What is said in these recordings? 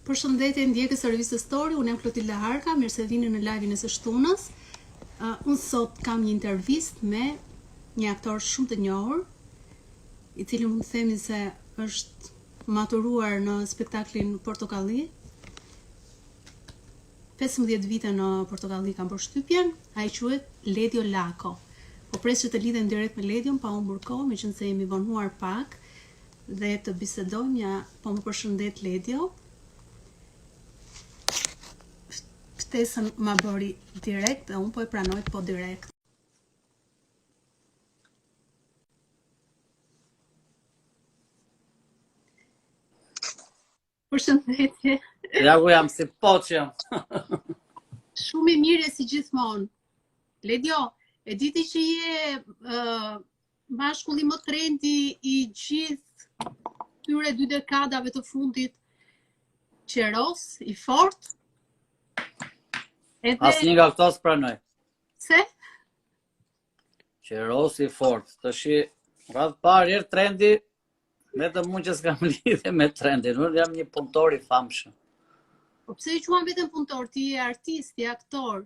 Përshëndetje ndjekës së revistës Story, unë jam Klotilda Harka, mirë se vini në live-in e së shtunës. Unë sot kam një intervistë me një aktor shumë të njohur, i cili mund të themi se është maturuar në spektaklin Portokalli. 15 vite në Portokalli kam përshtypjen, ai quhet Ledio Lako. Po pres që të lidhem direkt me Ledion pa humbur kohë, meqense jemi vonuar pak dhe të bisedojmë. Ja, po më përshëndet Ledio. Ftesën ma bëri direkt dhe unë po e pranoj po direkt. Përshëndetje. Ja ku jam, si po që jam. Shumë i mirë si gjithmonë. Ledio, e diti që je mashkulli më trendi i gjithë këtyre 2 dekadave të fundit, qeros, i fort? Asnjë nga këto s'pranoj. Se? Qeros i fort. Tash radh parë erë trendi, vetëm unë që s'kam lidhje me trendin. Unë jam një punëtor i famshëm. Po pse i quan vetëm punëtor, ti je artist, je aktor?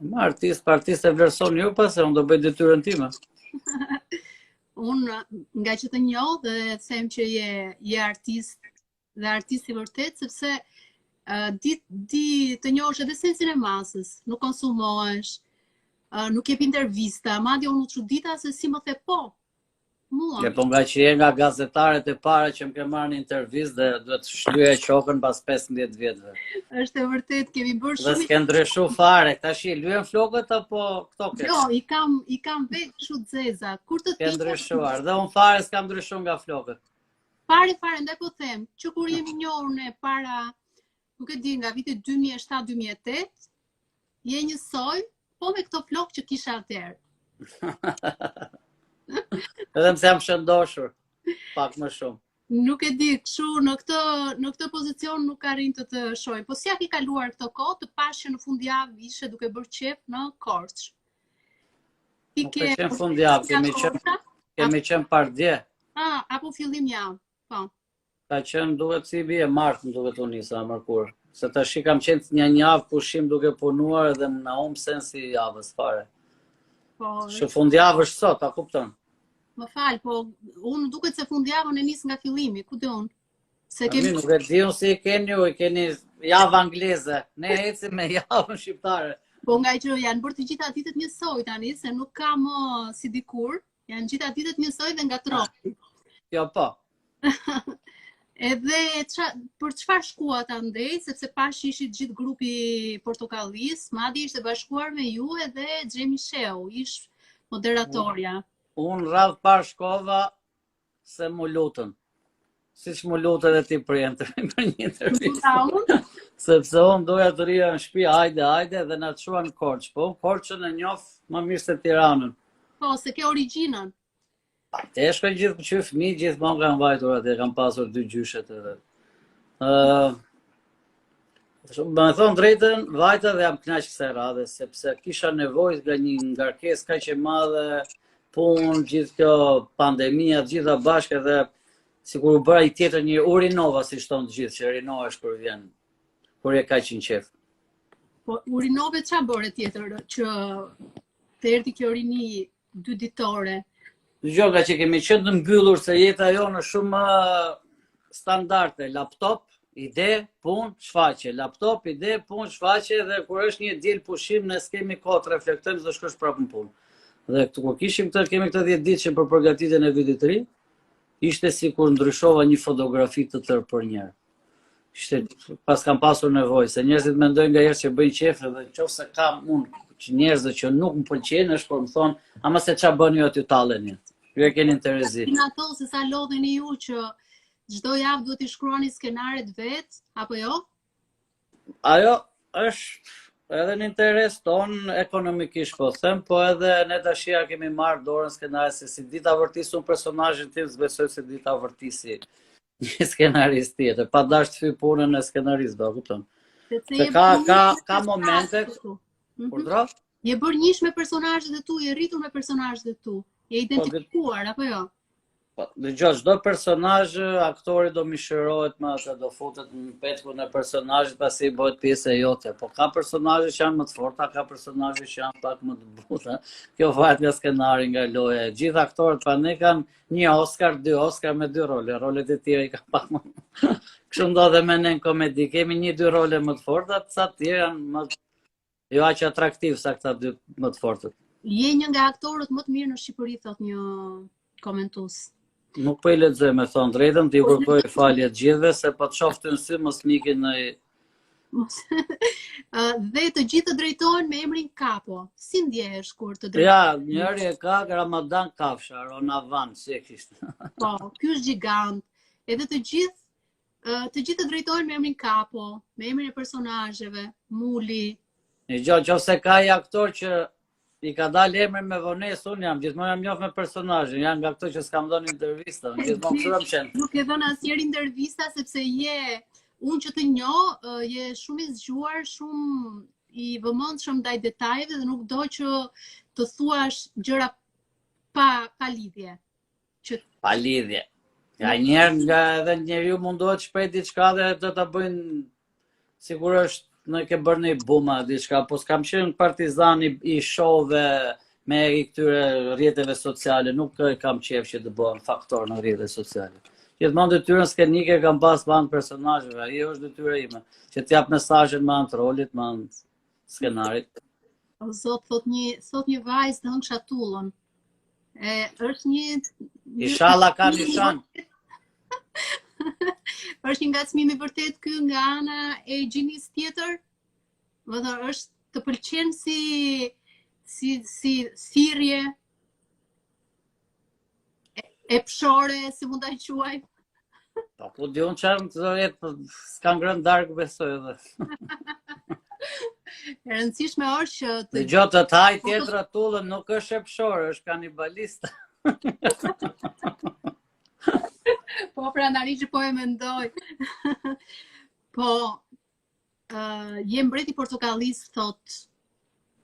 Ma artist e vlerëson ju pas se unë do bëj detyrën time. Unë nga që të njoh dhe them që je artist dhe artist i vërtet, sepse di të njohësh edhe sensin e masës, nuk konsumohesh, nuk jep intervista, madje unë u çudita se si më the po. Mua. Po nga që je nga gazetarët e para që më ke marrë një intervistë dhe duhet shlyej qokën pas 15 vjetëve. Është e vërtet, kemi bërë shumë. Dhe s'ke ndryshu fare, tash i lyen flokët apo këto ke? Jo, i kam vetë kështu zeza. Kur të ke ndryshuar, dhe unë fare s'kam ndryshuar nga flokët. Fare, ndaj po them, që kur jemi njohur ne para, nuk e di, nga vitet 2007-2008, je njësoj, po me këto flokë që kisha atëherë. Edhe pse jam shëndoshur, pak më shumë. Nuk e di, kështu në këtë pozicion nuk arrin të shoj. Po si ja ke kaluar këto kohë, të pash që në fundjavë ishe duke bërë qef në Korçë. Nuk e qenë fundjavë, kemi qenë pardje. Apo fillim javë, po. Ka qenë duhet si bie martë, më duhet unë nisa mërkur. Se tash kam qenë një javë pushim duke punuar edhe na humbë sensi javës fare. Që fundjavë është sot, a kupton? Më fal, po unë duket se fundjavën e nis nga fillimi, ku do unë? Nuk e di unë si i keni javë angleze, ne ecim me javën shqiptare. Po nga që janë bërë të gjitha ditët njësoj tani, se nuk ka më si dikur, janë gjitha ditët njësoj dhe nga tropi. Jo, po. Edhe për çfarë shkuat andej, sepse pash ishit gjithë grupi Portokallis, madje ishte bashkuar me ju edhe Xhemi Sheu, ish moderatorja. Unë radh parë shkova se mu lutën. Siç mu lutë edhe ti për një intervistë. Sepse unë doja të rija në shtëpi, hajde, dhe na çuan në Korçë. Po Korçën e njoh më mirë se Tiranën. Po, se ke origjinën. Te shkoj gjithë që fëmijë gjithmonë kanë vajtur atë, kam pasur 2 gjyshet edhe. Me thonë drejtën, vajta dhe jam knaq kësaj radhe, sepse kisha nevojë nga një ngarkesë kaq e madhe, punë, gjithë kjo pandemia, gjitha bashkë edhe sikur u bëra i tjetër një urinova si shton të gjithë, që rinohesh kur vjen, kur je kaq i qef. Po urinove çfarë bëre tjetër që të erdhi kjo rini 2 ditore? Gjoga që kemi qenë të mbyllur se jeta jonë është shumë standarde, laptop, ide, punë, shfaqje, laptop, ide, punë, shfaqje, dhe kur është një diell pushim ne s'kemi kohë të reflektojmë se shkosh prapë në punë. Dhe kur kemi këtë 10 ditë që për përgatitjen e vitit të ri, ishte sikur ndryshova një fotografi të tërë për njëherë. Ishte pas kam pasur nevojë, se njerëzit mendojnë ngaherë që bëjnë qef dhe nëse kam unë që njerëzit që nuk më pëlqejnë është por më thonë, ama se ç'a bëni ju aty talleni. Ju e keni interesi. Në ato se sa lodheni ju që çdo javë duhet i shkruani skenaret vet, apo jo? Ajo është edhe në interes ton ekonomikisht po them, po edhe ne tash ja kemi marrë dorën skenaret se si dita vërtisun personazhin tim, s'besoj se dita vërtisi një skenarist tjetër, pa dash të fyj punën e skenarist, do kupton. Se ka momente kur je bërë njësh me personazhet e tu, je rritur me personazhet e tu. Je identifikuar apo jo? Dëgjoj, çdo personazh aktori do mishërohet me atë, do futet në petkun e personazhit pasi bëhet pjesë e jote. Po ka personazhe që janë më të forta, ka personazhe që janë pak më të buta. Kjo varet nga skenari, nga loja. Gjithë aktorët pa ne kanë një Oscar, 2 Oscar me 2 role. Rolet e tjera i ka pak më. Kështu ndodhe me ne në komedi. Kemi 1-2 role më të forta, sa të tjerë janë më jo aq atraktiv sa këta 2 më të fortët. Je një nga aktorët më të mirë në Shqipëri, thot një komentues. Nuk po I lexoj me thon drejtën, ti kërkoj falje të gjithëve se po të shoh ty në sy mos mikin në Dhe të gjithë të drejtohen me emrin Kapo. Si ndjehesh kur të drejtohen? Ja, njëri e ka Ramadan Kafsha, Ronavan, si e kishte. Po, ky është gjigant. Edhe të gjithë të drejtohen me emrin Kapo, me emrin e personazheve, Muli. Një gjë, nëse ka një aktor që I ka dalë emrin me vonesë, unë gjithmonë jam njoft me personazhin, janë nga ato që s'kam dhënë intervista, gjithmonë kështu jam qenë. Nuk e dhënë asnjëherë intervista sepse unë që të njoh, je shumë I zgjuar, shumë I vëmendshëm ndaj detajeve dhe nuk do që të thuash gjëra pa lidhje. Pa lidhje. Ja njerë nga edhe njeriu mundohet shpejt diçka dhe do ta bëjnë sigur është në ke bërë një buma diçka, po s'kam qenë partizan I showve me I këtyre rrjeteve sociale, nuk kam qef që të bëhem faktor në rrjetet sociale. Gjithmonë detyrën skenike kam pas me anë personazheve, ajo është detyra ime, që t'jap mesazhin me anë të rolit, me anë skenarit. O zot, thot një vajzë të hëng shatullën. Është një Inshallah ka nishan. Është një ngacmim I vërtet ky nga ana e gjinis tjetër? Do të është të pëlqen si thirrje e pshore, si mund ta quaj? Po ku di unë çfarë të jetë, s'ka ngrënë darkë besoj edhe. E rëndësishme është që Dëgjoj të haj tjetra tullën nuk është e pshore, është kanibaliste. Po pra ndari që po e mendoj. Po je mbreti portokallis, thot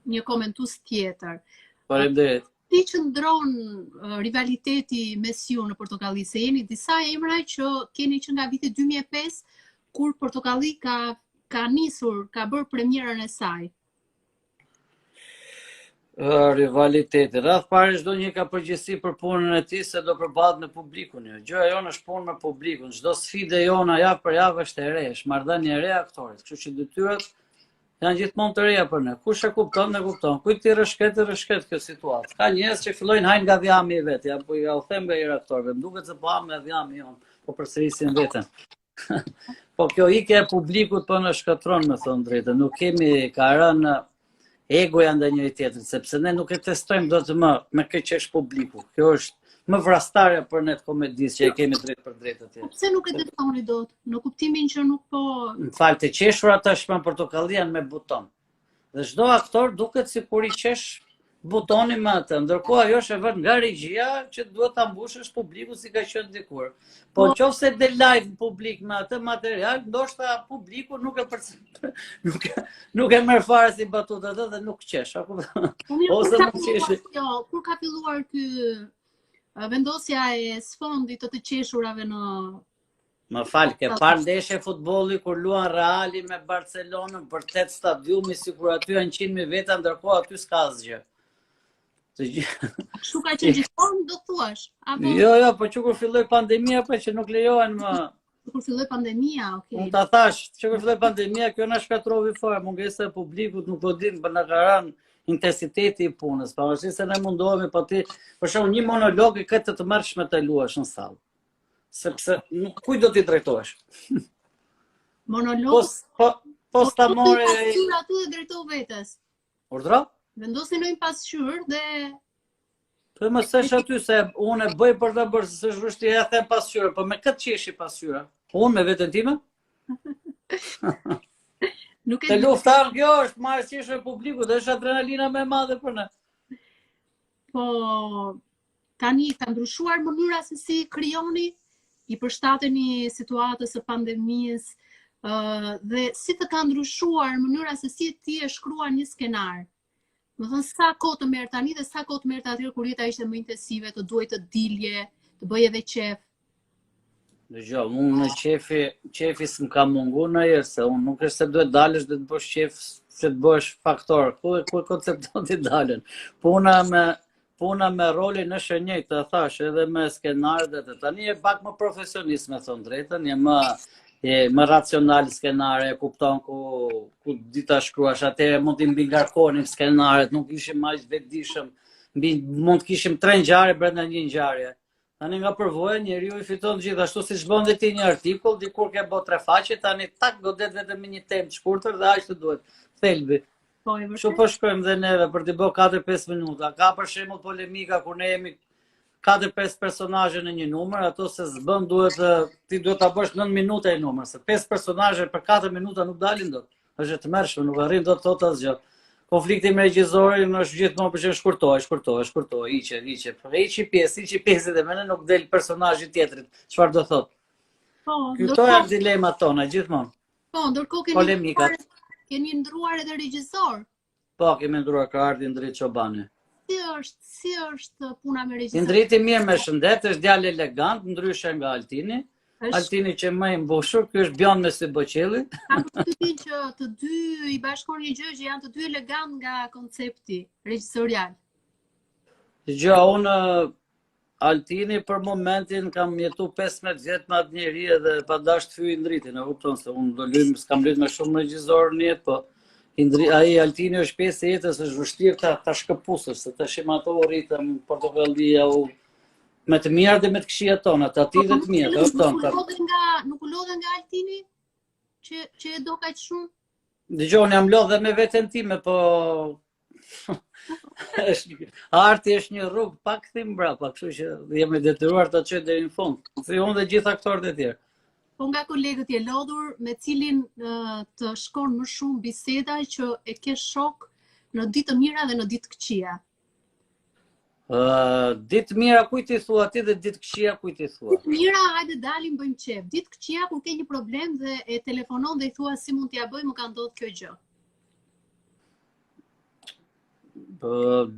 një komentues tjetër. Faleminderit. Si qëndron rivaliteti mes ju në Portokalli, se jeni disa emra që keni që nga viti 2005 kur Portokalli ka nisur, ka bërë premierën e saj. Rivaliteti. Rreth parë çdo një ka përgjegjësi për punën e tij se do përballet me publikun. Gjëja jonë është punë me publikun. Çdo sfidë jona javë për javë është e re, është marrëdhënie e re aktorit. Kështu që detyrat janë gjithmonë të reja për ne. Kush e kupton, e kupton. Kujt ti rrëshket kjo situatë. Ka njerëz që fillojnë hajnë nga dhjami I vet. Ja po ja u them nga aktorëve. Duket se po ha nga dhjami jon, po përsërisin veten. Po kjo ikja e publikut po na shkatron me thënë drejtë. Nuk kemi ka rënë egoja ndaj njëri tjetrit, sepse ne nuk e testojmë dot me këtë që është publiku. Kjo është më vrastare për ne të komedisë që e kemi drejt për drejt atje. Pse nuk e testoni dot? Në kuptimin që nuk po. Në fakt të qeshura tashmë në Portokalli janë me buton. Dhe çdo aktor duket sikur I qesh butonin me atë, ndërkohë ajo është e vënë nga regjia që duhet ta mbushësh publiku si ka qenë dikur. Po nëse del live në publik me atë material, ndoshta publiku nuk e merr fare si batutë atë dhe nuk qesh, apo ose nuk qesh. Jo, kur ka filluar ky vendosja e sfondit të qeshurave në Më fal, ke parë ndeshje futbolli kur luan Reali me Barcelonën për 8 stadiumi sikur aty janë 100.000 veta, ndërkohë aty s'ka asgjë. Kështu ka qenë gjithmonë, do thuash? Apo Jo, po që kur filloi pandemia, po që nuk lejohen më. Kur filloi pandemia, okay. Unë ta thash, që kur filloi pandemia, kjo na shkatrovi fare, mungesa e publikut, nuk po dim, për na ka rënë intensiteti I punës. Pavarësisht se ne mundohemi, po ti, për shembull, një monolog I këtë të mërshme të luash në sallë. Sepse kujt do t'i drejtohesh? Monolog. Po sta more pasqyrë aty dhe drejto vetes. Urdhra? Vendosin në pasqyrë dhe po më sesh aty se unë e bëj për ta bërë se s'është vështirë ja them pasqyrë, po me këtë qeshi pasqyra. Unë me veten time? Nuk e Te luftar kjo është marrë qeshë e publikut, është adrenalina më e madhe për ne. Po tani ka ndryshuar mënyra se si krijoni, I përshtateni situatës së pandemisë, dhe si të ka ndryshuar mënyra se si ti e shkruar një skenar. Më thënë, sa kohë të merr tani dhe sa kohë të merr atëherë kur jeta ishte më intensive, të duhej të dilje, të bëj edhe qef. Dëgjoj, unë në qefi s'm ka mungu në herë, se unë nuk është se duhet dalësh dhe të bësh qef se të bësh faktor. Ku koncepton të dalën? Puna me rolin në shënjej, të thash, edhe me skenarët dhe të tani e pak më profesionist me thonë drejtën, më racional skenare, kupton ku dita shkruash, atëherë mund t'i mbingarkonim skenarët, nuk ishim aq vetëdijshëm, mund të kishim 3 ngjarje brenda një ngjarje. Tani nga përvoja njeriu i fiton gjithashtu siç bën dhe ti një artikull, dikur ke bë 3 faqe, tani tak godet vetëm me një temë të shkurtër dhe aq të duhet. Thelbi. Kështu po shkojmë dhe neve për të bërë 4-5 minuta. Ka për shembull polemika kur ne jemi 4-5 personazhe në një numër, ato se s'bën ti duhet ta bësh 9 minuta i numër, se 5 personazhe për 4 minuta nuk dalin dot. Është e tmerrshme, nuk arrin dot të thotë asgjë. Konflikti me regjisorin është gjithmonë për që shkurtoj, hiqi pjesë dhe mëne nuk del personazhi tjetrit. Çfarë do thotë? Këto janë dilemat tona gjithmonë. Po, ndërkohë keni ndruar edhe regjisor. Po, kemi ndruar ka ardhi Indrit Çobani. Si është puna me regjisor? Indriti mirë me shëndet, është djalë elegant, ndryshe nga Altini. Altini që më i mbushur, ky është bjon me sy boqelli. Kam përshtypjen që të dy i bashkon një gjë që janë të dy elegant nga koncepti regjisorial. Dgjoj, unë Altini për momentin kam jetu 15 vjet me atë njeri edhe pa dash të fyj Indritin, e kupton se unë do luajm, s'kam luajtur me shumë regjisor në jetë, po ai Altini është pjesë e jetës, është vështirë ta shkëputësh, se tash më ato rritëm portokallia me të mirë dhe me të këqijat tona, të ati dhe të mirë. Nuk u lodhe nga Altini që e do kaq shumë? Dëgjoni, jam lodhe me veten time, po arti është një rrugë pak thim mbrapa, kështu që jemi detyruar ta çojmë deri në fund. Si unë dhe gjithë aktorët e tjerë. Po nga kolegët je lodhur, me cilin të shkon më shumë biseda që e ke shok në ditë të mira dhe në ditë të këqija? Ditë mira kujt i thua ti dhe ditë këqija kujt i thua? Ditë mira, hajde dalim bëjmë qef. Ditë këqija kur ke një problem dhe e telefonon dhe i thua si mund t'ja bëj, më ka ndodhur kjo gjë.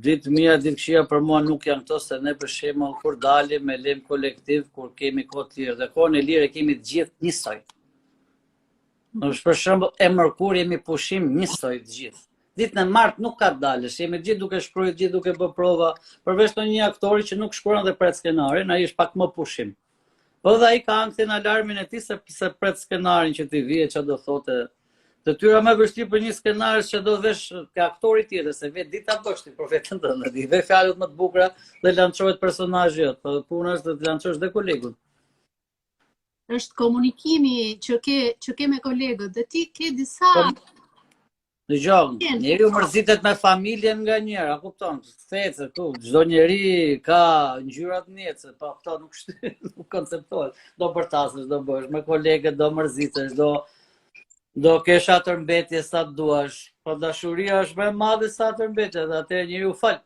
Ditë mira, ditë këqija për mua nuk janë këto, se ne për shembull kur dalim me lem kolektiv, kur kemi kohë të lirë, dhe kohën e lirë kemi të gjithë njësoj. Për shembull e mërkur jemi pushim njësoj të gjithë. Ditën e martë nuk ka dalësh, jemi gjithë duke shkruar, gjithë duke bë prova, përveç në një aktori që nuk shkruan dhe pret skenarin, ai është pak më pushim. Po dhe ai ka ankthin alarmin e tij se pret skenarin që ti vije, çfarë do thotë. Detyra më e vështirë për një skenar që do vesh ke aktori tjetër, se vet dita bësh ti për veten tënde, ti ve fjalët më të bukura dhe lançohet personazhi jot, po puna është të lançosh dhe kolegun. Është komunikimi që ke me kolegët, dhe ti ke disa Dëgjoj, njeriu mërzitet me familjen nga njëra, a kupton? Thecë këtu, çdo njeri ka ngjyrat njëse, po këto nuk konceptohet. Do bërtasësh, do bësh me kolegët, do mërzitesh, do kesh atërmbetje sa të duash. Po dashuria është më e madhe se atërmbetja, dhe atëherë njeriu fal.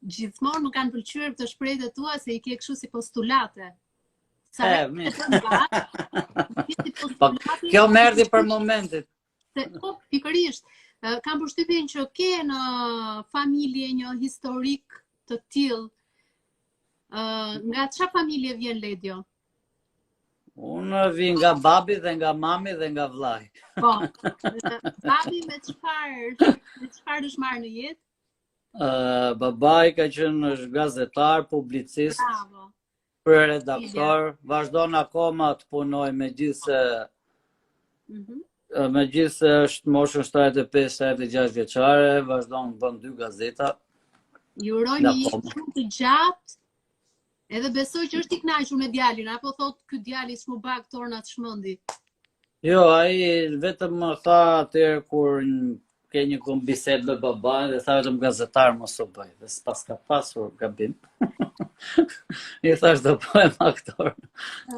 Gjithmonë më kanë pëlqyer këto shprehjet tua se i ke kështu si postulate. Kjo merdi për momentit. Po, pikërisht, kam përshtypjen që ke në familje një historik të tillë. Nga çfarë familje vjen Ledjo? Unë vi nga babi dhe nga mami dhe nga vllai. Po. Babi me çfarë është marrë në jetë? Babai ka qenë gazetar, publicist, redaktor, vazhdon akoma të punoj megjithse është moshën 75-76 vjeçare, vazhdon bën 2 gazeta. Ju uroj një jetë shumë të gjatë, edhe besoj që është i kënaqur me djalin, apo thot ky djali s'mu bë aktor na të shmendi. Jo, ai vetëm më tha atëherë kur ke një bisedë me babain dhe tha vetëm gazetar mos u bëj, dhe s'pas ka pasur gabim. I thash do bëhem aktor.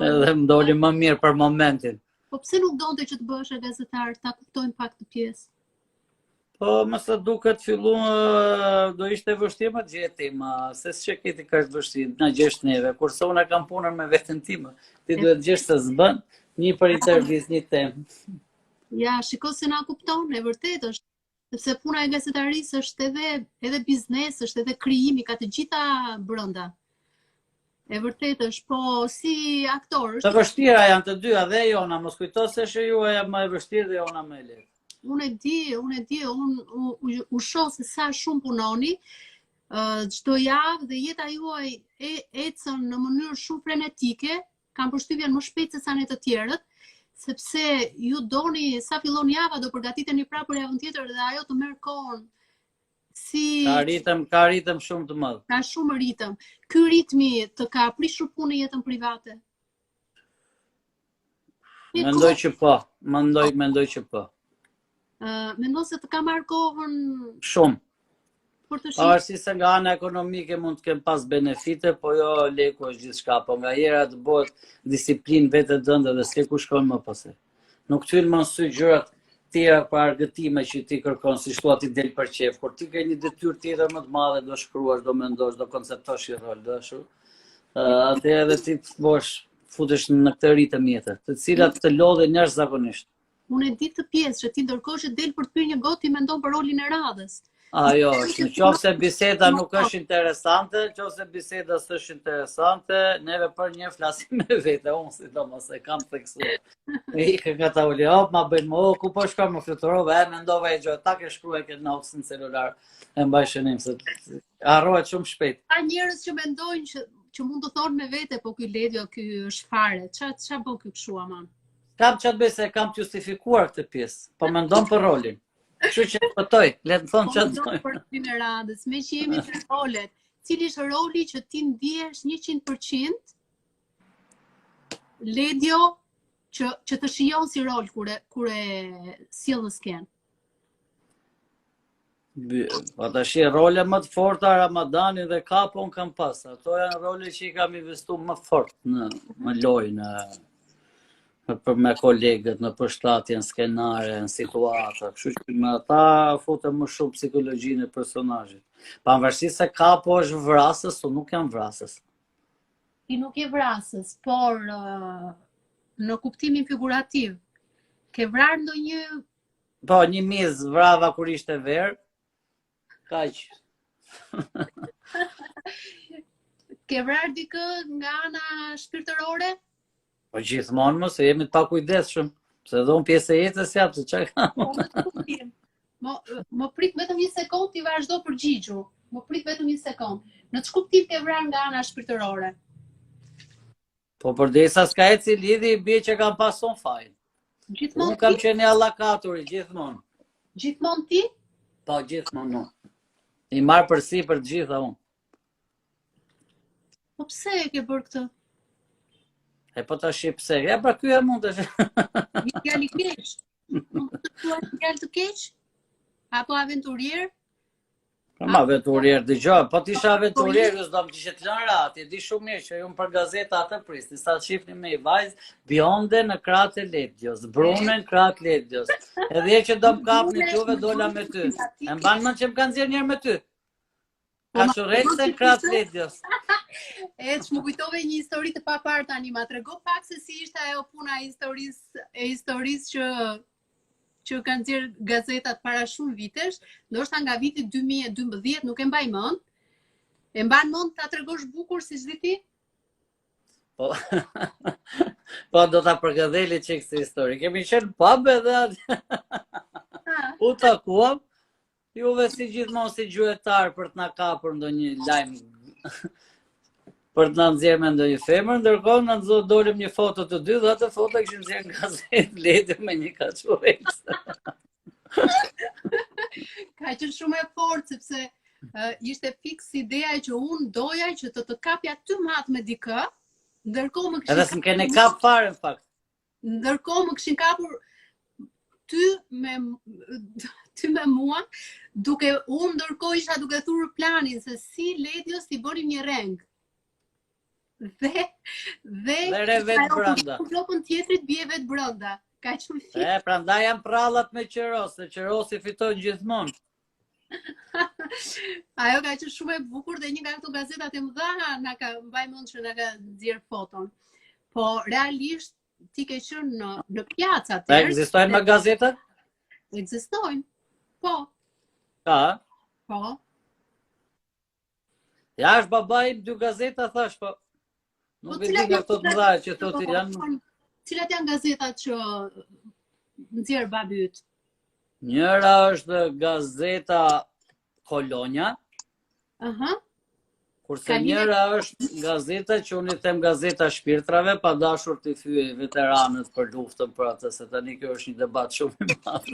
Edhe më doli më mirë për momentin. Po pse nuk donte që të bëhesh gazetar, ta kuptojmë pak të pjesë? Po, më sa duket filluam do ishte vështirë më gjetim, se s'e ke ti kaq vështirë, na gjesh neve, kurse unë kam punën me veten time. Ti duhet gjesh se s'bën një për intervistë, një temë. Ja, shiko se na kupton, e vërtet është. Sepse puna e gazetarisë është edhe biznes, është edhe krijimi, ka të gjitha brenda. E vërtet është, po si aktor Të është. vështira janë të dyja dhe jona, mos kujto se që juaja më e vështirë dhe jona më e lehtë. Unë e di, u shoh se sa shumë punoni, çdo javë dhe jeta juaj ecën në mënyrë shumë frenetike, kam përshtypjen më shpejt se sa ne të tjerët, sepse ju doni sa fillon java do përgatiteni prapë për javën tjetër dhe ajo të merr kohën. Si Ka ritëm shumë të madh. ka shumë ritëm. Ky ritmi të ka prishur punë jetën private? Mendoj që po, mendoj që po. Mendon se të ka marrë kohën Shumë. për të shitur? Pavarësisht se nga ana ekonomike mund të kem pas benefite, po jo leku është gjithçka, po nga jera të bëhet disiplinë vetë dëndë dhe s'ke ku shkon më pastaj. Nuk ty më sy gjërat tjera për argëtime që ti kërkon, si thua ti del për qef, kur ti ke një detyrë tjetër më të madhe, do shkruash, do mendosh, do konceptosh një rol, do ashtu. Atëherë ti futesh në këtë ritëm jetës, të cilat të lodhin jashtëzakonisht. Unë e di të pjesë që ti ndërkohë që del për të pirë një gotë, ti mendon për rolin e radhës. Ajo është, në qoftë se biseda nuk është interesante, në qoftë se biseda s'është interesante, neve për një flasim me vete, unë sidomos e kam theksuar. Ikë nga ta uli, ma bëjnë më, ku po shkoj më fluturove, mendova e gjë, ta ke shkruaj këtë notës në celular, e mbaj shënim, se harrohet shumë shpejt. Ka njerëz që mendojnë që mund të thonë me vete, po ky Ledio, ky është fare. Ç'a bën ky kështu aman? Kam çat bëj se kam të justifikuar këtë pjesë, po mendon për rolin. Kështu që pëtoj, le të thonë çat bëj. Për filmin e radhës, me që jemi të rolet, cili është roli që ti ndihesh 100% Ledio që të shijon si rol kur e sjell në skenë? Po tash role më të forta Ramadani dhe Kapo kam pas. Ato janë role që i kam investuar më fort në lojë, për me kolegët, në përshtatjen skenare, në situata, kështu që me ata futem më shumë psikologjinë e personazhit. Pavarësisht se Kapo është vrasës, unë nuk jam vrasës. Ti nuk je vrasës, por në kuptimin figurativ, ke vrarë ndonjë? Po, një miz vrava kur ishte verë, kaq. Ke vrarë dikë nga ana shpirtërore? Po gjithmonë më, se jemi të pakujdesshëm, se edhe unë pjesë e jetës jap, se çka kam. Më prit vetëm një sekond, ti vazhdo përgjigju. Më prit vetëm një sekond. Në ç'kuptim ke vrarë nga ana shpirtërore? Po përdesa s'ka eci lidhi, bie që kam pason fajin. Gjithmonë unë kam qenë allakaturi, gjithmonë. Gjithmonë ti? Po, gjithmonë unë. I marr përsi për të gjitha unë. Po pse e ke bërë këtë? E po tash pse? Ja pra ky e mund të. Një fjalë keq. Mund të thuaj një fjalë të keq? Apo aventurier? Po ma aventurier dëgjoj, po ti isha aventurier, s'do më kishe të lënë rati, di shumë mirë që unë për gazeta atë prisni, sa shihni me i vajzë, Bionde në kratë e Ledios, Brune në kratë Ledios. Edhe që do më kapni tuve dola me ty. E mban mend që më kanë nxjerrë njëherë me ty. Ka shurrejtë në kratë Ledios. E që më kujtove një histori të papar tani, ma trego pak se si ishte ajo puna e historisë që kanë nxjerrë gazetat para shumë vitesh, ndoshta nga viti 2012, nuk e mbaj mend. E mban mend ta tregosh bukur siç di ti? Po, do ta përgëdheli që këtë histori. Kemi qenë pub edhe u takuam, juve si gjithmonë si gjuetar për të na kapur ndonjë lajm për të na nxjerrë me ndonjë femër, ndërkohë na dolëm një foto të dy dhe atë foto kishim nxjerrë nga gazetë Ledi me një kaçurrës. Ka qenë shumë e fortë sepse ishte fiks ideja që unë doja që të kapja ty mat me dikë, ndërkohë më kishin edhe s'm kene kap fare në fakt. Ndërkohë më kishin kapur ty me mua, unë ndërkohë isha duke thurur planin se si Ledios t'i bënim një reng. Dhe re vetë brenda. Flokën tjetrit bie vetë brenda. Ka qenë fit. Prandaj janë prallat me Qeros, se Qerosi fiton gjithmonë. Ajo ka qenë shumë e bukur dhe një nga këto gazetat e mëdha na ka mbaj mend që na ka nxjerr foton. Po realisht ti ke qenë në pjacë atë. Ekzistojnë me gazetat? Ekzistojnë. Po. Ka? Po. Ja është babai 2 gazeta thash po. Nuk e di nga këto të mëdha që thotë janë. Cilat janë gazetat që nxjerr babi yt? Njëra është gazeta Kolonja, Aha. kurse njëra është gazeta që unë i them gazeta shpirtrave, pa dashur të thyej veteranët për luftën për atë, se tani kjo është një debat shumë i madh.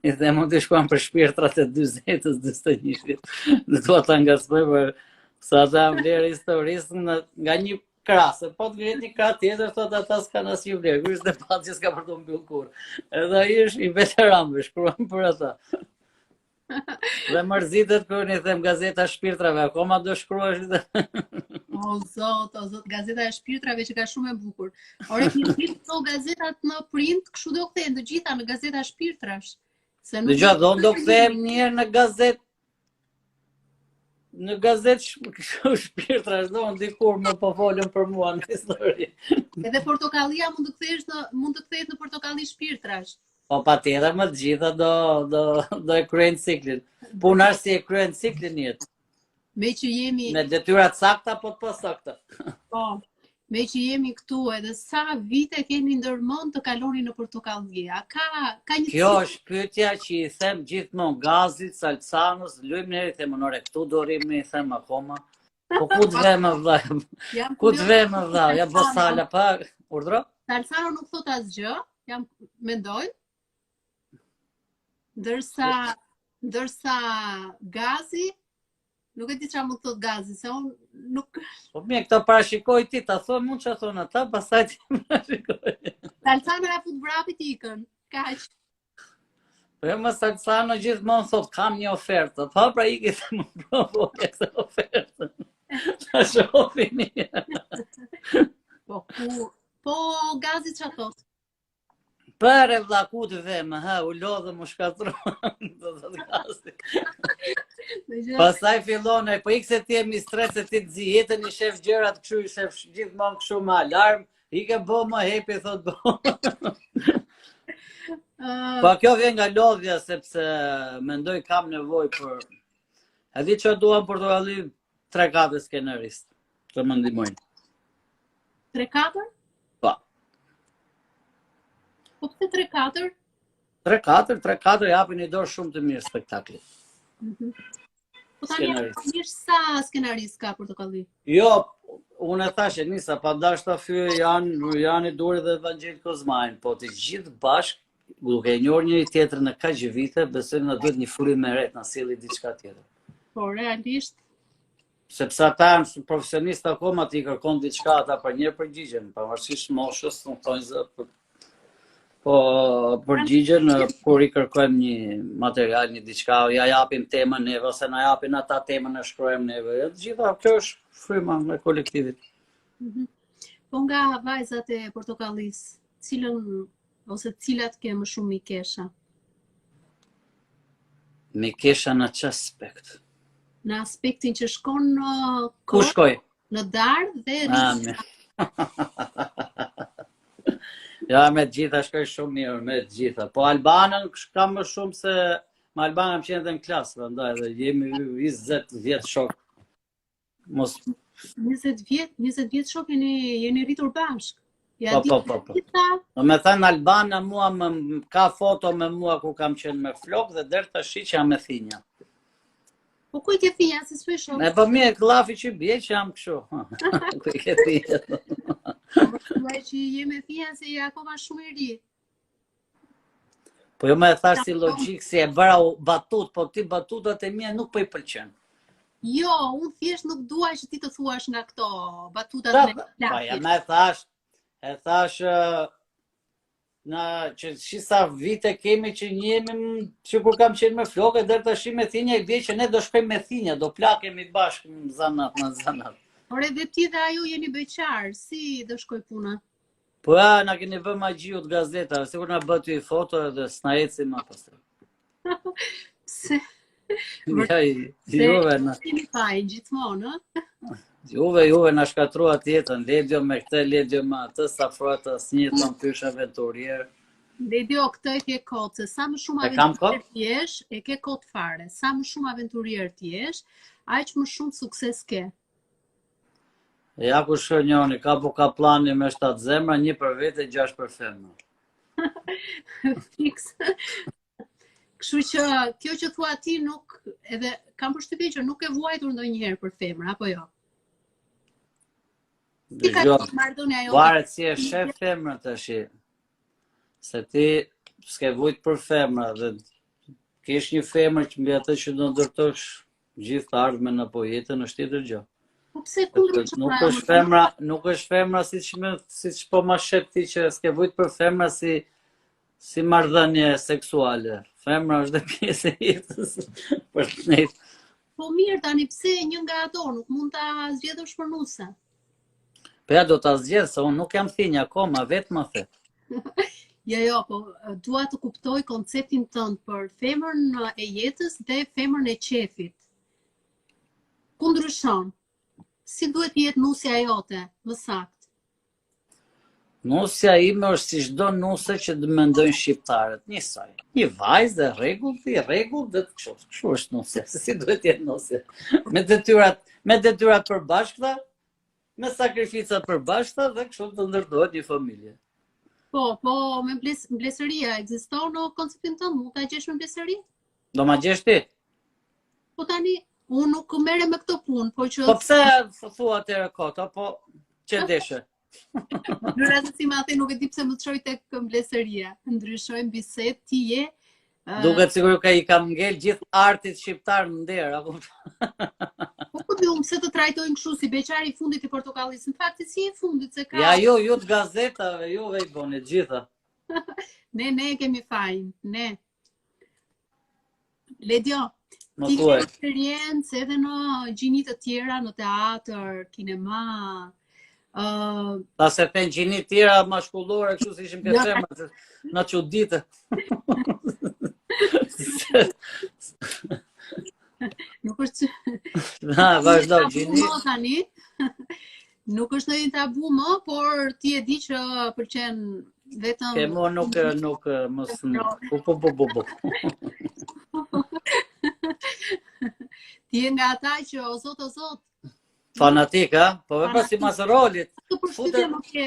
I them mund të shkruan për shpirtrat e 40-s, 41-shit. Dhe dua ta ngacmoj për sa ata vlerë historisë nga një krasë, po të vjen një krah tjetër, thotë ata s'kan asnjë vlerë. Ky është debat që s'ka për të mbyll kurrë. Edhe ai është i veteranëve, shkruan për ata. Dhe mërzitet kur i them gazeta shpirtrave, akoma do shkruash. O zot, gazeta e shpirtrave që ka shumë e bukur. Ore një ditë këto gazetat në print, kështu do kthehen të gjitha në gazeta shpirtrash. Se nuk Dëgjoj, do kthehem një herë në gazetë. Në gazetë shpirtrash, do dikur më po folën për mua në histori. Edhe portokallia mund të kthehet në portokalli shpirtrash. Po patjetër, më të gjitha do e kryejnë ciklin. Puna është si e kryejnë ciklin jetë. Me që jemi Me detyrat sakta, po të pasakta. Po, me që jemi këtu edhe sa vite keni ndërmend të kaloni në portokalli. A ka një Kjo është pyetja që i them gjithmonë Gazit, Salcanës, luajmë ne i them ore këtu do rrim i them akoma. Po ku të vëmë vëlla? Ku të vëmë vëlla? Ja bosala pa urdhro? Salcano nuk thot asgjë, jam mendoj. Ndërsa Gazi nuk e di çfarë mund të thot Gazi, se unë nuk. Po mirë, këto parashikoj ti, ta thon mund çfarë thon ata, pastaj ti parashikoj. Salcano ja fut vrapit ikën. Kaq. Po më Salcano gjithmonë thot kam një ofertë. Po pra ikë se më provoj këtë ofertë. Ta shohini. Po Gazi çfarë thot? Për e vlla ku të vëmë, u lodhë më shkatruan, do të Gazi. Pastaj fillon ai, po ikse ti e mi stres se ti të zi jetën i shef gjërat kështu, i shef gjithmonë kështu me alarm, ike bo më hepi, thot bo. Po kjo vjen nga lodhja, sepse mendoj kam nevojë për. E di që duam Portokalli 3-4 skenarist të më ndihmojnë. 3-4? Po. Po pse 3-4? 3-4 japin një dorë shumë të mirë spektaklit. Po tani mirë sa skenarist ka Portokalli? Jo, unë e thashe nisa, pa dashta fyë janë i Duri dhe Evangjel Kozmajn, po të gjithë bashkë, duke e njohur njëri tjetrin në kaq vite, besoj na duhet një frym e re, na sjelli diçka tjetër. Po realisht, sepse ata janë profesionistë akoma ti kërkon diçka ata për një përgjigjen, pavarësisht moshës, nuk thonë zë, po përgjigjen kur i kërkojmë një material, një diçka, ja japim temën neve ose na japin ata temën e shkruajmë neve. Të gjitha kjo është fryma e kolektivit. Po nga vajzat e Portokallis, cilat ke më shumë mikesha? Mikesha në çë aspekt? Në aspektin që shkon në Ku shkoj? Në darë dhe rrisë. Ja, me të gjitha shkoj shumë mirë, me të gjitha. Po Albanën kam më shumë se me Albanën më qenë dhe në klasë, ndaj dhe jemi 20 vjetë shok. 20 vjetë shok jeni rritur bashkë. Po. Me thënë Albana mua ka foto me mua ku kam qenë me flok dhe deri tash që jam me thinja. Po ku i ke thinja, se s'u e shoh? Po mirë, klafi që bie që jam kështu. Ku i ke thinja? Thuaj që je me thinja se je akoma shumë i ri. Po jo më e thash si logjik, si e bëra batut, po ti batutat e mia nuk po i pëlqen. Jo, unë thjesht nuk dua që ti të thuash nga këto batutat me plakit. Po ja më e thash që sa vite kemi që njemi që kur kam qenë me flokë, deri tash me thinja i bie që ne do shkojmë me thinja, do plakemi bashkë në zanat. Por edhe ti dhe ajo jeni beqar, si do shkoj puna? Po na keni vë magjiu të gazetave, sikur na bë ty foto edhe s'na ecim më pas. Pse? Juve na keni fajin gjithmonë, ë? Juve na shkatruat jetën, ledjo me këtë, ledjo me atë, sa frata asnjë ton pysh aventurier. Ledjo, këtë e ke kot, se sa më shumë aventurier t'jesh, e ke kot fare. Sa më shumë aventurier t'jesh, aq më shumë sukses ke. Ja ku shënjoni, ka plani me 7 zemra, 1 për vete, 6 për femra. Fiks. Kështu që kjo që thua ti nuk, edhe kam përshtypjen që nuk e vuajtur ndonjëherë për femra, apo jo? Ti ka marrëdhënia jote. Varet si e shef femrën tash. Se ti s'ke vujt për femra dhe kesh një femër që mbi atë që do ndërtosh gjithë të ardhmen apo jetën është tjetër gjë. Po pse kundër Nuk është femra siç po ma shep ti që s'ke vujt për femra si marrëdhënie seksuale. Femra është dhe pjesë e jetës për ne. Po mirë, tani pse një nga ato nuk mund ta zgjedhësh për nuse? Po ja do ta zgjedh, se unë nuk jam thinj akoma, vetëm më the. Jo, po dua të kuptoj konceptin tënd për femrën e jetës dhe femrën e qefit. Ku ndryshon? Si duhet të jetë nusja jote, më saktë? Nusja ime është si çdo nuse që mendojnë shqiptarët, njësoj. Një vajzë e rregullt dhe kështu. Kështu është nusja, si duhet të jetë nusja. Me detyrat përbashkëta, me sakrificat përbashkëta dhe kështu të ndërtohet një familje. Po, me blesëria ekziston në konceptin tënd, mund ta gjesh me blesëri? Do ma gjesh ti? Po tani, unë nuk merrem me këtë punë, po që... Po pse thua atëre kota, po që deshe? Në rastësim atë nuk e di pse më çoj tek blesëria. Ndryshojmë bisedë, ti je... Duket sigur ka i kam ngel gjithë artit shqiptar në nder, apo? Po di unë pse të trajtojnë kështu si beqari i fundit i portokallis. Në fakt si i fundit se ka... Ja ju të gazetave, juve i boni gjitha. Ne kemi fajin, ne. Ledio, ti thuaj. ke eksperiencë edhe në gjini të tjera, në teatr, kinema. Ta se thënë gjini tjera mashkullore, kështu si ishim ke femra, na çuditë. Nuk është vazhdo gjini. Nuk është ndonjë tabu më, por ti e di që pëlqen vetëm... Ke mo nuk mos... Po. Ti e nga ata që o zot, fanatik, ha? Po vepra si mas rolit.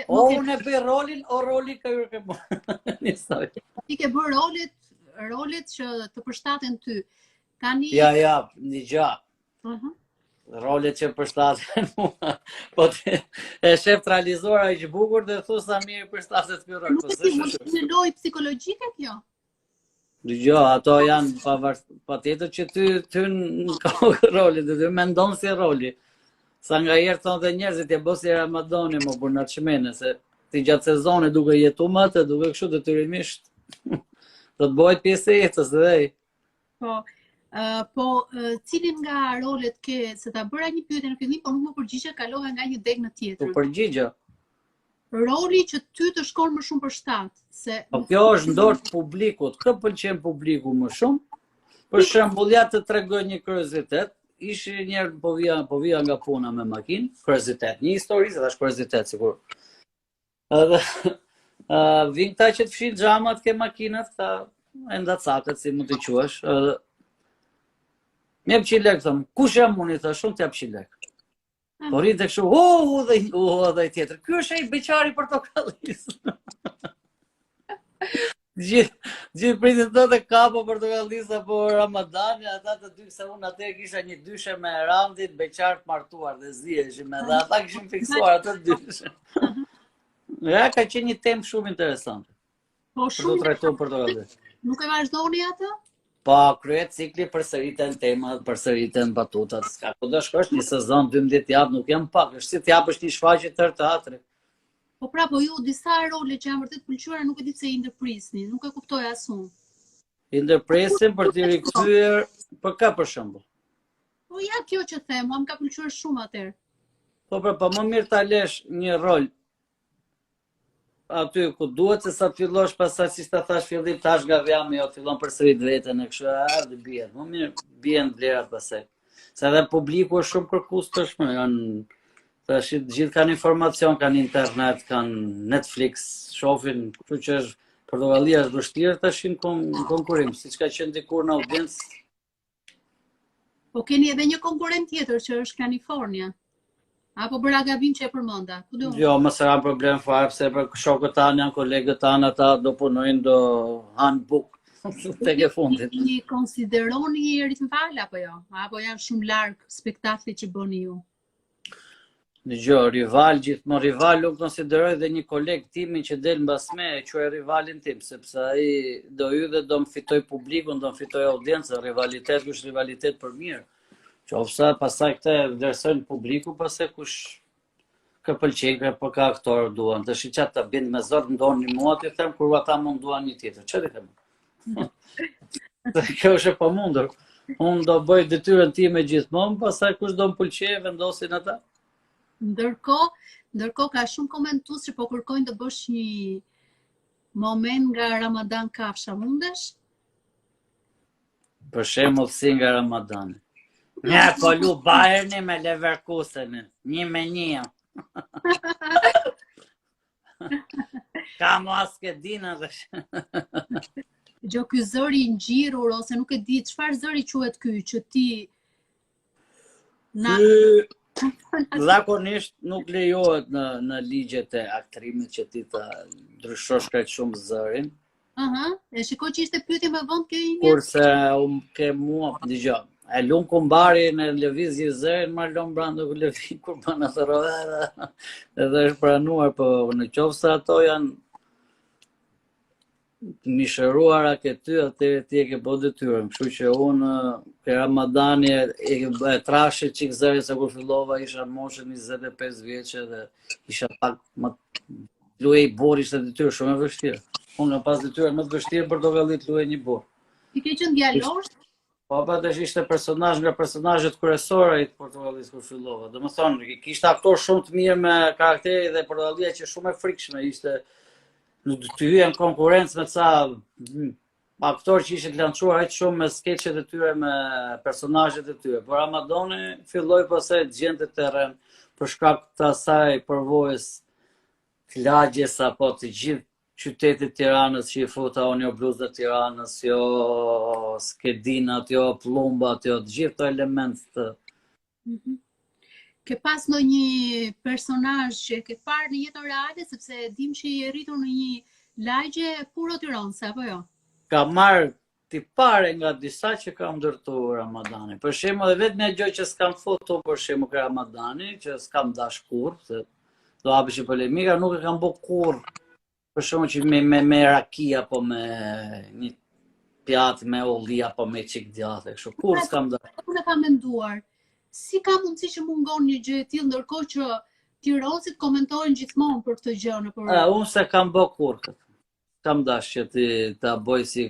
O unë e bëj rolin, o roli ka ju ke bërë. Ti ke bërë rolit që të përshtaten ty. Tani... Ja, një gjatë. Rolet që përshtaten mua. Po e shef të realizuara i që bukur dhe thu sa mirë përshtatet kjo rol. Nuk e ti, mund të një lojë psikologjike kjo? Jo, ato janë patjetër që ty në kohë rolit, dhe ty mendon si roli. Sa nga herë thonë dhe njerëzit e bosi Ramadani më për në qmene, se ti gjatë sezonit duke jetu më të, duke kështu detyrimisht, do të bëhet pjesë e jetës dhe dhej. Po, cilin nga rolet ke, se ta bëra një pyetje në fillim, po nuk më përgjigje, kalova nga një deg në tjetër. Po përgjigje. Roli që ty të shkon më shumë për shtatë, se... Po kjo është ndorë të publikut, kë pëlqen publiku më shumë, për shembull ja të tregoj një kuriozitet. Ishi njerë po vija nga puna me makinë, kuriozitet, një histori, se është kuriozitet, sigur. Edhe vinë këta që të fshin xhamat ke makinat, këta endacakët, si mund të quash. Më jep 100 lekë, thëmë, kush jam unë, i thë, shumë t'jap 100 lekë. Po rritë e kështu, dhe i tjetër, ky është ai beqari portokallis. Gjithë pritit të dhe kapo portokallis apo Ramadani, ata të dy, se unë atër kisha një dyshe me Randit, beqartë martuar dhe ziheshim, edhe ata kishim fiksuar atë dyshe. Ja, ka qenë një temë shumë interesante. Po shumë interesante. Nuk e vazhdoni atë? Po, kryet cikli përsëriten temat, përsëriten batutat, s'ka ku do shkosh një sezon 12 javë, nuk jam pak, është si t'japësh një shfaqje tërë teatri. Po pra, po ju disa role që janë vërtet pëlqyera nuk e di pse i ndërprisni, nuk e kuptoj as unë. I ndërpresim për t'i rikthyer, për ka për shembull. Po ja kjo që them, më ka pëlqyer shumë atëherë. Po pra, po më mirë ta lesh një rol aty ku duhet, se sa të fillosh pastaj siç ta thash fillim tash nga vjam, jo fillon përsëri vetën e kështu, dhe bie. Më mirë bien vlerat pastaj. Se edhe publiku është shumë kërkues tashmë, janë tash gjithë kanë informacion, kanë internet, kanë Netflix, shohin, kështu që është Portokallia është vështirë tash në konkurrim, siç ka qenë dikur në audiencë. Po keni edhe një konkurrent tjetër që është Kalifornia. Apo bëra gabim që e përmenda? Ku do? Jo, më s'ka problem fare, pse për shokët tanë janë kolegët tanë, ata do punojnë, do hanë bukë tek e fundit. I konsideroni ritmfal apo jo? Apo janë shumë larg spektaklit që bëni ju? Dëgjoj, rival gjithmonë rival nuk konsideroj dhe një koleg timin që del mbas me e quaj rivalin tim, sepse ai do hyrë dhe do më fitoj publikun, do më fitoj audiencën, rivalitet është rivalitet për mirë. Qofsa pastaj këtë vlerësojnë publiku, pastaj kush ka pëlqen, po ka aktorë duan. Tash çat ta bind me zot ndoni mua ti them kur ata mund duan një tjetër. Çfarë them? Kjo është e pamundur. Unë do bëj detyrën time gjithmonë, pastaj kush do më pëlqejë vendosin ata. Ndërkohë ka shumë komentues që po kërkojnë të bësh një moment nga Ramadan Kafsha, mundesh? Për shembull si nga Ramadani. Nga kolu Bayerni me Leverkusenin, 1-1. Ka mos ke dinë dhe. Gjo ky zëri i ngjirur ose nuk e di çfarë zëri quhet ky që ti na Zakonisht nuk lejohet në ligjet e aktrimit që ti ta ndryshosh kaq shumë zërin. E shikoj që ishte pyetje me vend kjo ime. Kurse ke mua, dëgjoj, e lum kumbari në lëvizje zërin, ma lum branda ku lëviz kur bën ato rrova. Edhe është pranuar, po në qoftë se ato janë mishëruara ke ty, atëherë ti e ke bë detyrën. Kështu që unë ke Ramadani e trashë çik zërin se kur fillova isha në moshën 25 vjeçë dhe isha pak më luaj borë, ishte detyrë shumë e vështirë. Unë kam pas detyrën më të vështirë për të vëllit luaj një borë. Ti ke qenë djalosh? Po tash ishte personazh nga personazhet kryesorë të Portokallis kur fillova. Domethënë kishte aktor shumë të mirë me karakteri dhe Portokallia që shumë e frikshme ishte. Nuk të hyjen konkurrencë me ca aktorë që ishin të lançuar aq shumë me skeçet e tyre, me personazhet e tyre. Por Ramadani filloi pastaj të gjente terren për shkak të asaj përvojës të lagjes apo të gjithë qytetit Tiranës që i futa unë jo bluzat Tiranës, jo skedinat, jo plumbat, jo të gjithë të element të... Ke pas në një personazh që ke parë në jetën reale, sepse dim që i rritur në një lagje puro tiranëse, apo jo? Ka marrë tipare nga disa që kam ndërtu Ramadani. Për shembull, edhe vetëm gjë që s'kam foto për shembull ka Ramadani, që s'kam dash kurrë, se do hapesh polemika, nuk e kam bë kurrë. Për shembull që me raki apo me një pjatë me olli apo me çik djathtë, kështu kurrë s'kam dash. Unë kam menduar, si ka mundësi që mungon një gjë e tillë ndërkohë që tiranësit komentojnë gjithmonë për këtë gjë nëpër. Unë se kam bë kurrë këtë. Kam dash që ti ta bëj si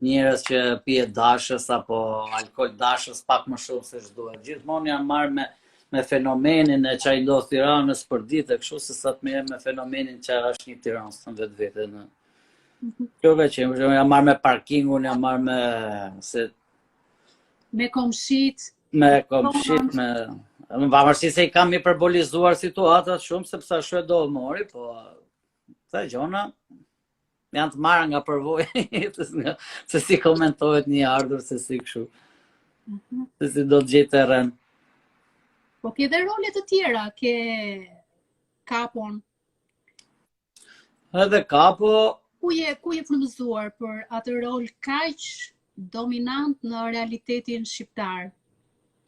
njerëz që pije dashës apo alkool dashës pak më shumë se ç'duhet. Gjithmonë jam marrë me fenomenin e çaj ndodh Tiranës për ditë, kështu se sa të merrem me fenomenin që është një Tiranë në vetvete në. Kjo ka qenë, jam marrë me parkingun, jam marrë me komshit. Me pavarësisht se i kam hiperbolizuar situatat shumë, sepse ashtu e do mori, po këta gjona janë të marra nga përvoja e jetës, se si komentohet një ardhur, se si kështu. Se si do të gjejë terren. Po ke dhe role të tjera, ke Kapon. Edhe Kapo... Ku je frymëzuar për atë rol kaq dominant në realitetin shqiptar?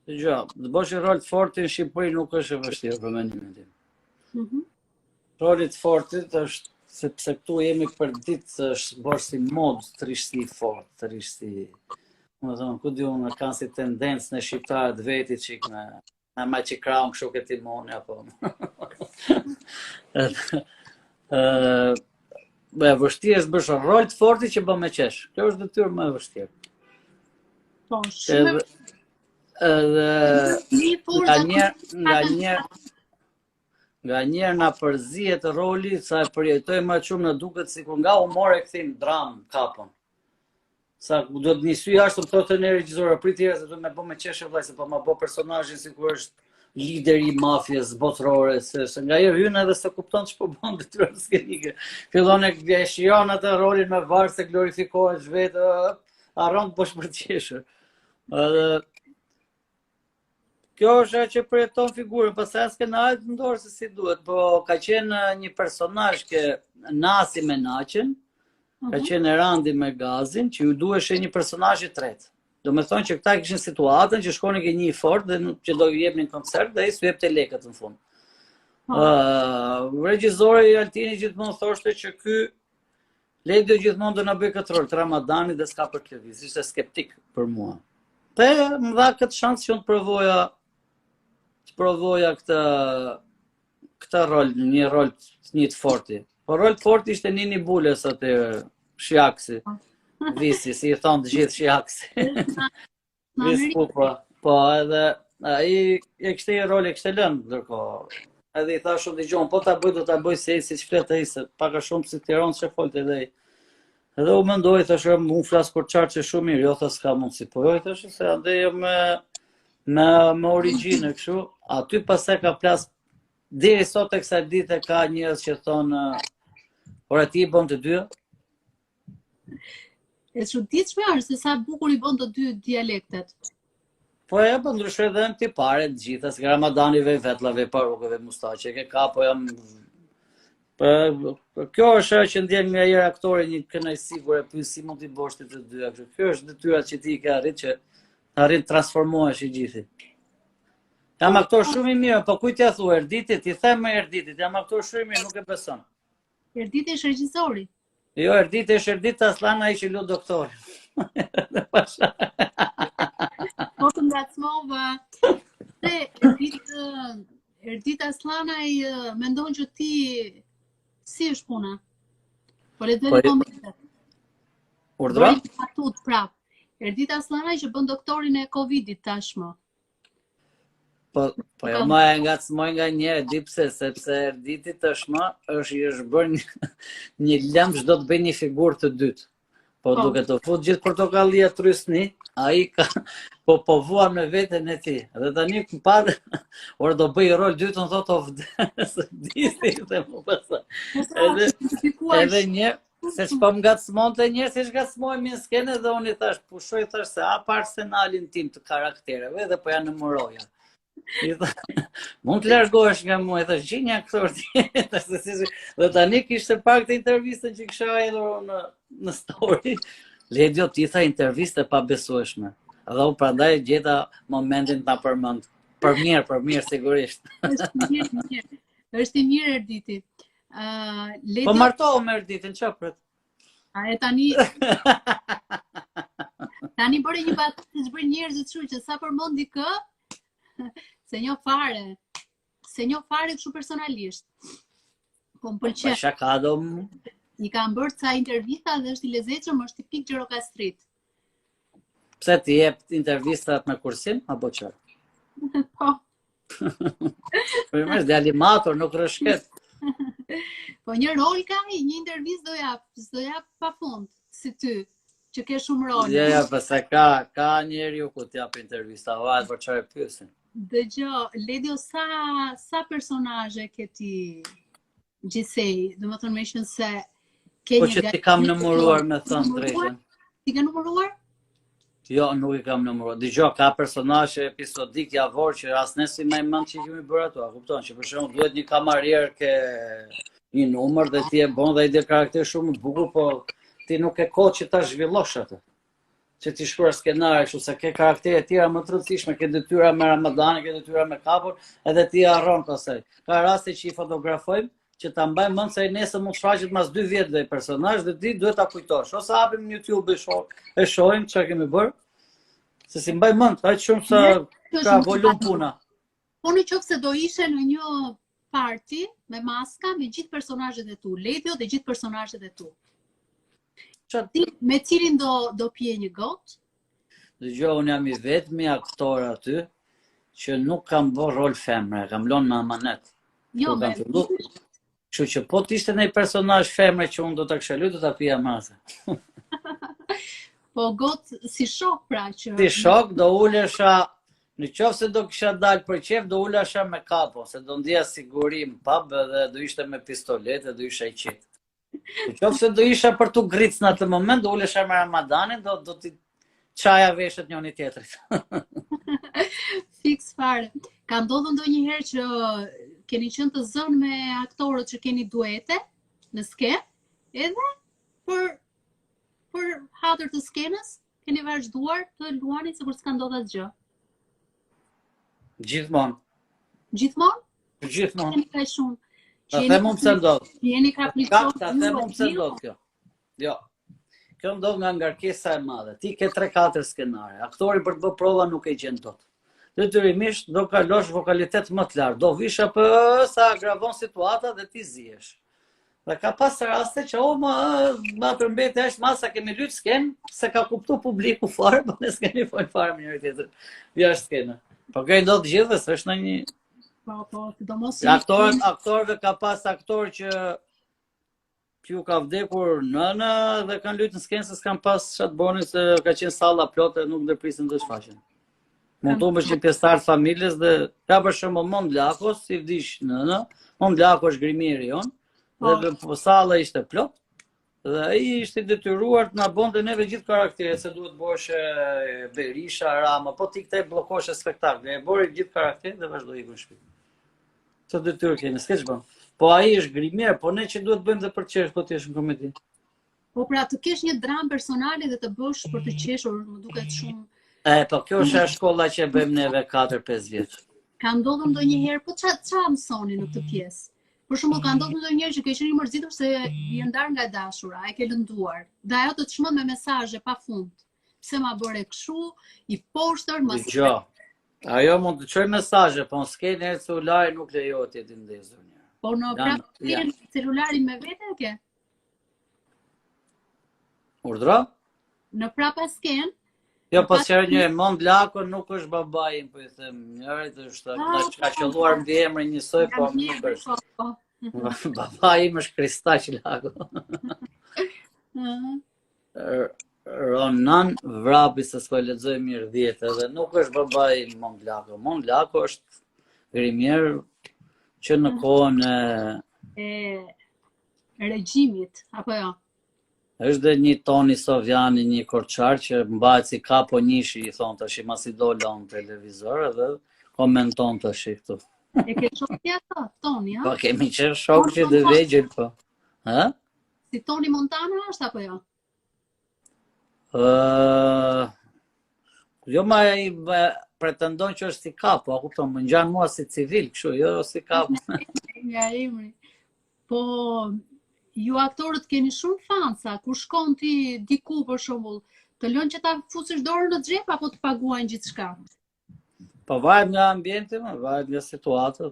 Dëgjoj, të bësh një rol të fortë në Shqipëri nuk është e vështirë për mendimin tim. Roli të fortit është sepse këtu jemi për ditë është bërë si mod trishti fort, trishti. Domethënë, ku di unë kanë si tendencë në shqiptarët vetit çik me maçikraun kështu ke timoni apo. Vështirë është bësh rol të fortit që bën me qesh. Kjo është detyrë më e vështirë. Po, shumë nga njerë na përzihet roli, sa e përjetoj më shumë në duket sikur nga humor e kthim dram Kapon. Sa do të nisy jashtë të thotë në regjisor, prit tjerë se do më bë me qeshë vllai, se po më bë personazhin sikur është lideri i mafjes botërore, se nga herë hyn edhe se kupton ç'po bën detyrë skenike. Fillon e shijon atë rolin me varg se glorifikohet vetë, harron të bosh për të qeshur. Edhe Kjo është ajo që përjeton figurën, pastaj as ke na të ndorë se si duhet, po ka qenë një personazh që nasi me Naqen, ka qenë Randi me Gazin, që ju duheshe një personazh i tretë. Do me thonë që këta kishin situatën që shkonin ke një fort dhe që do ju jepnin koncert dhe ai s'u jepte lekët në fund. Regjizori Altini gjithmonë thoshte që ky Ledio gjithmonë do na bëj këtë rol të Ramadanit dhe s'ka për të lëviz, ishte skeptik për mua. Dhe më dha këtë shans që unë të provoja këtë rol, një rol një të forti. Po rol të forti ishte Nini Bules atë Shiaksi. Visi, si i thonë të gjithë Shiaksi. Visi po edhe ai e kishte një rol ekselent ndërkohë. Edhe i tha shumë dëgjon, po ta bëj do ta bëj se si flet ai se pak a shumë si Tiranë se folte edhe ai. Edhe u mendoj thash unë flas për çarçe shumë mirë, jo tha s'ka mundsi. Po jo thash se andej me origjinë kështu. Aty pastaj ka plas deri sot tek sa ditë ka njerëz që thonë ora ti i bën të dy. E çuditshme është se sa bukur i bën të dy dialektet. Po e po ndryshoj dhe në tipare të gjitha, se Ramadanive, vetlave, parukëve, mustaqe, ke kapo jam... Kjo është që ndjen nga jera aktore një kënaqësi kur e pyes si mund t'i bosh ti të dyja. Kjo është detyra që ti ke arrit që arrit transformohesh i gjithi. Jam aktor shumë i mirë, po kujt ja thua Erditit? Ti them me Erditit, jam aktor shumë i mirë, nuk e beson. Erditi është regjisori. Jo, Erditi është Erdit Aslan, ai që lut doktor. Po të ngacmova. Se Erdit Aslanaj mendon që ti si është puna? Po le të bëjmë komentet. Urdhra? Atut prap. Erdit Aslanaj që bën doktorin e Covidit tashmë. Po jo më e ngacmoj nga një di pse, sepse Erditi tashmë është bërë një lëmsh do të bëj një figurë të dytë. Po duke të fut gjithë portokallia trysni, ai ka po vuan me veten e tij. Dhe tani më parë, ora do bëj rol dytë, unë thotë of disi dhe më pastaj. Edhe një se ç'po më ngacmonte një se shgacmojmë në skenë dhe unë i thash, pushoj thash se pa arsenalin tim të karaktereve dhe po ja numëroja. Mund të largohesh nga mua, thash gjinja aktor tjetër. Dhe tani kishte pak të intervistën që kisha hedhur në story. Ledio ti tha intervistë pa besueshme. Dhe u prandaj gjeta momentin ta përmend. Për mirë sigurisht. Është i mirë Erditi. Po martohu me Erditin, çfarë? A e tani bëri një batë të zbër njerëzit kështu që sa përmendi kë se njo fare kështu personalisht. Po më pëlqen. Po shaka do I kam bërë ca intervista dhe është i lezetshëm, është tipik Gjirokastrit. Pse ti jep intervistat me kursim apo çfarë? Po. Po më është animator, nuk rrëshket. Po një rol ka, një intervistë do jap pafund, si ty, që ke shumë role. Ja, pse ka njeriu ku t'jap intervista, varet për çfarë pyesin. Dëgjoj, Ledio sa personazhe ke ti gjithsej, domethënë me qenë se ke Po një që ti kam numëruar me thënë drejtën. Ti ke numëruar? Jo, nuk i kam numëruar. Dëgjoj, ka personazhe episodik javor që as ne si më mend që kemi bërë ato, a kupton? Që për shembull duhet një kamarier ke një numër dhe ti e bën dhe ai dhe karakter shumë të bukur, po ti nuk e kohë që ta zhvillosh atë. Që ti shkruar skenare kështu se ke karaktere të tjera më të rëndësishme, ke detyra me Ramadanin, ke detyra me kapur, edhe ti harron pastaj. Ka raste që i fotografojmë që ta mbajmë mend se ai nesër mund të shfaqet mas 2 vjet dhe personazh dhe ti duhet ta kujtosh. Ose hapim në YouTube e shohim çfarë kemi bërë. Se si mbaj mend, aq shumë sa ka volum puna. Po në qoftë se do ishe në një party me maska me gjithë personazhet e tu, Ledio dhe gjithë personazhet e tu. Ti me cilin do pije një gotë? Dëgjoj, unë jam i vetmi aktor aty që nuk kam bërë rol femre, kam lënë me amanet. Jo, me kështu që po të ishte një personazh femre që unë do ta kisha lutur, do ta pija mase. Po gotë si shok pra që... Si shok do ulesha, në qoftë se do kisha dalë për qef, do ulesha me kapo, se do ndjeja siguri në pub dhe do ishte me pistolet dhe do isha i qitë. Në qoftë se do isha për tu gricë në atë moment, do ulesha me Ramadanin, do t'i qaja veshet njëri tjetrit. Fiks fare. Ka ndodhur ndonjëherë që keni qenë të zënë me aktorët që keni duete në skenë, edhe për hatër të skenës keni vazhduar të luani sikur s'ka ndodhur asgjë. Gjithmonë. Gjithmonë? Gjithmonë. Keni kaq shumë. Ta them unë pse ndodh. Jeni kapriços. Ta them unë pse ndodh kjo. Jo. Kjo ndodh nga ngarkesa e madhe. Ti ke 3-4 skenare. Aktori për të bërë prova nuk e gjen dot. Detyrimisht do kalosh vokalitet më të lartë. Do vish apo sa agravon situata dhe ti zihesh. Dhe ka pas raste që ma përmbeti është masa kemi lyt sken, se ka kuptu publiku fare, po ne s'kemi fol fare me njëri tjetër. Jashtë skena. Po kjo ndodh gjithë, s'është në një. Po, sidomos Aktorëve ka pas aktor që ju ka vdekur nëna dhe kanë lyt në skenë se s'kan pas çat boni se ka qenë salla plotë nuk ndërprisin të shfaqen. Montu me që pjesëtar të familjes dhe ka për shembull Mond Lakos, si vdiq nëna, Mond Lako është grimiri jon. Dhe salla ishte plot, dhe ai ishte detyruar të na bonte neve gjithë karakteret, se duhet bosh Berisha, Rama, po ti këtej bllokosh spektakl, e bori gjithë karakteret dhe vazhdoi ikën në shtëpi. Ço detyrë keni, s'ke ç'bën. Po ai është grimier, po ne që duhet bëjmë dhe për qesh, po ti je në komedi. Po pra të kesh një dramë personale dhe të bësh për të qeshur, më duket shumë. Po kjo është shkolla që bëjmë neve 4-5 vjet. Ka ndodhur ndonjëherë, po ç'a mësoni në këtë pjesë? Për shembull, ka ndodhur ndonjëherë që ke qenë i mërzitur se je ndar nga dashura, e ke lënduar. Dhe ajo të çmon me mesazhe pafund. Pse ma bëre kështu, i poshtër, mos. Dgjoj. Ajo mund të çoj mesazhe, po në skenë celulari nuk lejohet të jetë ndezur. Po në prapë celularin me vete e ke? Urdhro? Në prapa skenë. Jo, po çfarë një Mond Lako nuk është babai, po i them, njërit është ka qelluar mbi emrin njësoj, po nuk është. Babai im është Kristaq Lako. Ronan Vrapi, se s'po lexoj mirë 10, edhe nuk është babai i Mond Lako. Mond Lako është grimier që në kohën e regjimit, apo jo? Është dhe një Toni Sovjani, një Korçar që mbahet si kapo njishi, i thon tash, masi dola në televizor edhe komenton tash këtu. E ke shoqë ato, Toni, ha? Po kemi qenë shok që dhe vegjël, po. Ha? Si Toni Montana është apo jo? Jo, ma i pretendon që është si kapo, a kupton, më ngjan mua si civil, kështu, jo si kapo. Ja, emri. Po ju aktorët keni shumë fansa, kur shkon ti diku për shembull, të lënë që ta fusish dorën në xhep apo të paguajnë gjithçka? Po varet nga ambienti, varet nga situata,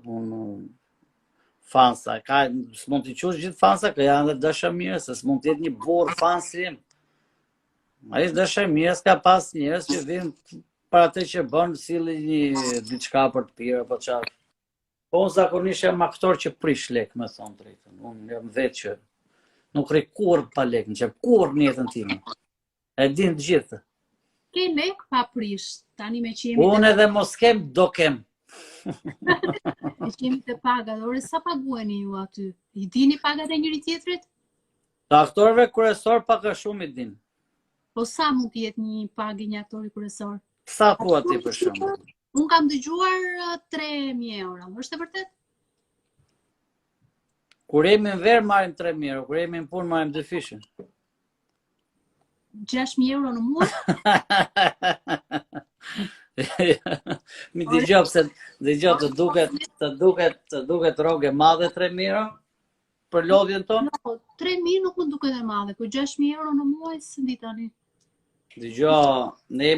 fansa, s'mund t'i qush gjithë fansa, ka janë dhe dashamirë, se s'mund t'jetë një burr fansim. Ai është dashamirë, s'ka pas njerëz që vinë për atë që bën, sillin një diçka për të pirë apo çfarë. Po unë zakonisht jam aktor që prish lek, me thonë drejtën. Unë jam vetë që nuk rri kurrë pa lek, në qep kurrë në jetën time. E din të gjithë. Ke lek pa prish, tani me që jemi... Unë edhe mos kem, do kem. Me që jemi të paga, ore sa pagueni ju aty? I dini pagat e njëri tjetrit? Të aktorëve kryesor pak a shumë i din. Po sa mund të jetë një pagë një aktori kryesor? Sa thua ti për shembull? Unë kam dëgjuar 3.000 euro, është e vërtet? Kur jemi në verë marim 3.000 euro, kur jemi në punë marim 2 fishën. 6.000 euro në muaj? Mi dëgjoj pse dëgjoj të duket rrogë madhe 3.000 euro për lodhjen tonë? No, 3.000 nuk më duket e madhe, po 6.000 euro në muaj së di tani. Dëgjoj, ne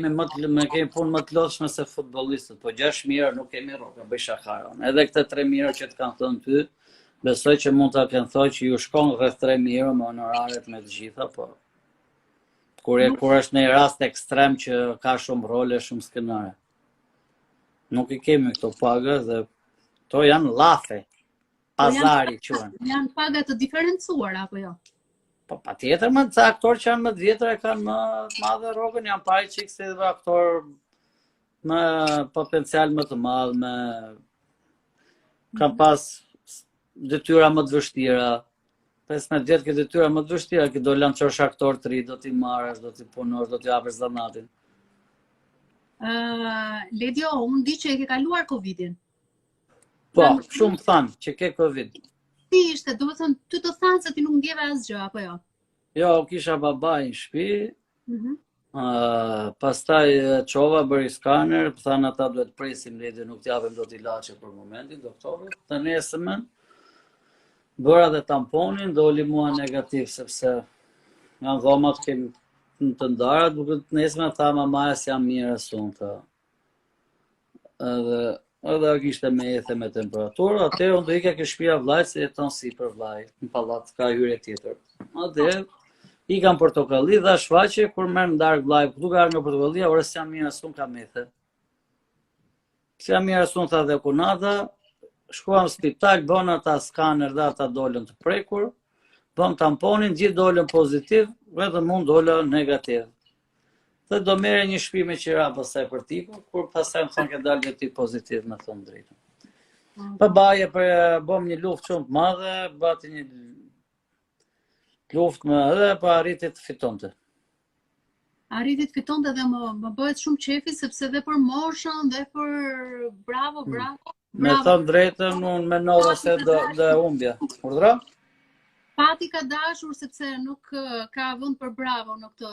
kemi punë më të lodhshme se futbollistët, po 6.000 euro nuk kemi rrogë, bëj shakaron. Edhe këtë 3.000 euro që të kanë thënë ty, besoj që mund ta kenë thënë që ju shkon rreth 3.000 euro me honoraret me të gjitha, po kur është në një rast ekstrem që ka shumë role, shumë skenare. Nuk i kemi këto paga dhe to janë llafe. Pazari quhen. Janë paga të diferencuara apo jo? Po patjetër, më ca aktorë që janë më të vjetër e kanë më të madhe rrogën, janë pari çik se edhe aktor me potencial më të madh, kanë pas detyra më të vështira. 15 vjet ke detyra më të vështira, që do lançosh aktor të ri, do t'i marrësh, do t'i punosh, do t'i japësh zanatin. Ledio, unë di që e ke kaluar Covidin. Po, shumë thanë që ke Covid. Si ishte, do të thënë, ty të thanë se ti nuk ndjeve asgjë, apo jo? Jo, kisha babaj në shtëpi, Mhm. pastaj çova bëri skaner, thanë ata duhet presim Ledi, nuk t'japim dot ilaçe për momentin, doktorët. Të nesëmën bëra dhe tamponin, doli mua negativ sepse nga dhomat kem të ndara, duke të nesëmën tha mamaja se jam mirë asunta. Edhe kishte me ethe me temperaturë, atëherë unë do ikja ke shtëpia vllajt se jeton sipër vllai, në pallat ka hyrje tjetër. Atëherë i kam portokalli, dha shfaqe, kur merr ndark vllai, këtu ka nga portokallia, ora s'jam mirë asun kam ethe. S'jam mirë asun tha dhe kunata, shkuam në spital, bën ata skaner dhe ata dolën të prekur, bën tamponin, gjithë dolën pozitiv, vetëm unë dola negativ. Dhe do merre një shtëpi me qira pastaj për tiku, kur pastaj më thonë ke dalë dhe ti pozitiv, me thonë drejtën. Babaje bëm një luftë shumë të madhe, bati një luftë më edhe pa arriti të fitonte. Arriti të fitonte dhe më bëhet shumë qefi sepse dhe për moshën dhe për bravo. Me thonë drejtën, unë menova se do humbja. Urdhra? Pati ka dashur sepse nuk ka vend për bravo në këtë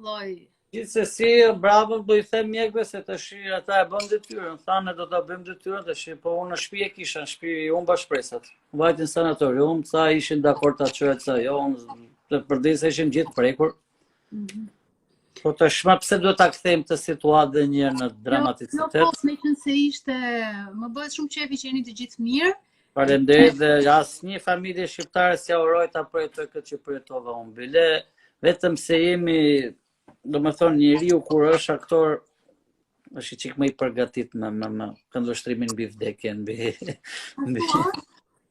lloj. Gjithsesi, bravo do i them mjekëve se tash ata e bën detyrën, thanë do ta bëjmë detyrën tash, po unë në shtëpi e kisha, në shtëpi humba shpresat. Vajtin sanatorium, ca ishin dakord ta çohet sa jo, të përdisë ishim gjithë prekur. Po tash më pse duhet ta kthejmë këtë situatë dhe një herë në dramaticitet? Jo, me qenë se ishte, më bëhet shumë qefi që jeni të gjithë mirë. Faleminderit dhe asnjë familje shqiptare s'ja uroj ta përjetoj këtë që përjetova unë. Bile vetëm se jemi, do me thonë, njeriu kur është aktor është i çik më i përgatit me këndvështrimin mbi vdekjen,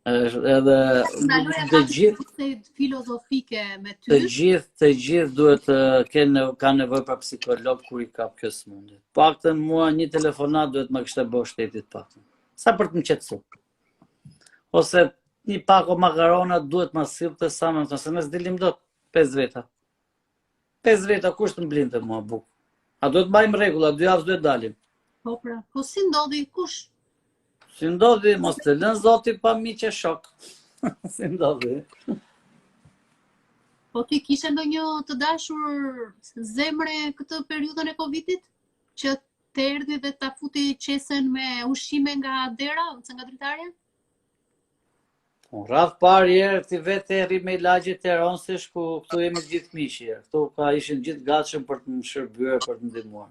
edhe të gjithë filozofike me ty. Të gjithë duhet kanë nevojë për psikolog kur i kap kjo sëmundje. Paktën mua një telefonat duhet më kishte bërë shtetit paktën. Sa për të më qetësuar. Ose një pako makarona duhet më sillte sa më thonë, se ne s'dilim dot 5 veta. 5 veta kush të mblinte mua bukë. A duhet mbajmë rregulla, 2 javë duhet dalim. Po pra, po si ndodhi kush? Si ndodhi, mos të lën Zoti pa miqë shok. Si ndodhi. Po ti kishe ndonjë të dashur zemre këtë periudhën e Covidit? Që të erdhi dhe ta futi qesen me ushqime nga dera, ose nga dritarja? Radh parë herë ti vetë rri me ilagjet e ronsish ku këtu jemi gjithë miqë. Këtu ishin gjithë gatshëm për të më shërbyer, për të ndihmuar.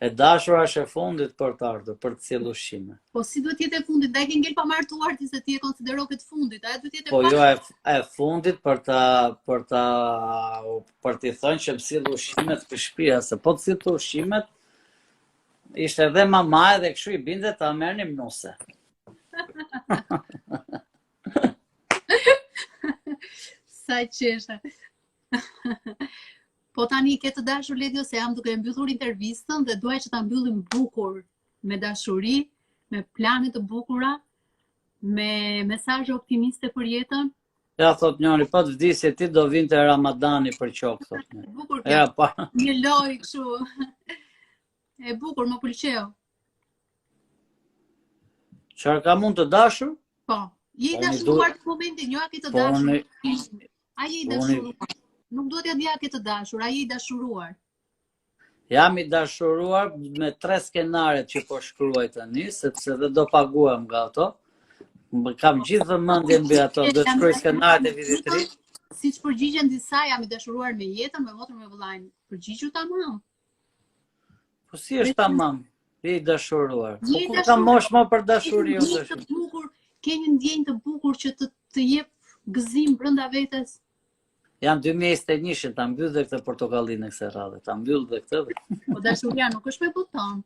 E dashura është e fundit për të ardhur, për të sjellë ushqime. Po si duhet jetë e fundit? Ndaj ke ngel pa martuar ti se ti e konsidero këtë fundit, a duhet jetë Po jo e fundit për t'i thënë që më sill ushqimet për shtëpia, se po të sillte ushqimet ishte edhe mamaja dhe kështu i binte ta merrnim nuse. Sa qeshe. Po tani ke të dashur Ledio se jam duke mbyllur intervistën dhe duaj që ta mbyllim bukur, me dashuri, me plane të bukura, me mesazhe optimiste për jetën. Ja thot njëri, pa të vdisje ti do vinte Ramadani për qok, thot një. Bukur kjo, një loj kështu. E bukur, më pëlqeu. Çfarë ka mund të dashur? Po, je i dashuruar në momentin, jo a ke të dashur. A je i dashuruar. Nuk duhet ja dhja ke të dashur, a je i dashuruar. Jam i dashuruar me 3 skenaret që po shkruaj tani, sepse dhe do paguam nga ato. Kam gjithë vëmendjen mbi ato, do të shkruaj skenaret e vitit të ri. Siç përgjigjen disa, jam i dashuruar me jetën, me motrën, me vëllain. Përgjigju tamam. Po si është tamam? Je i dashuruar. Po kur kam mosh më për dashuri unë tash. Ke një ndjenjë të bukur që të jep gëzim brenda vetes. Jam 2021, ta mbyll dhe këtë portokallinë kësaj radhe, ta mbyll dhe këtë. Po dashuria nuk është me buton,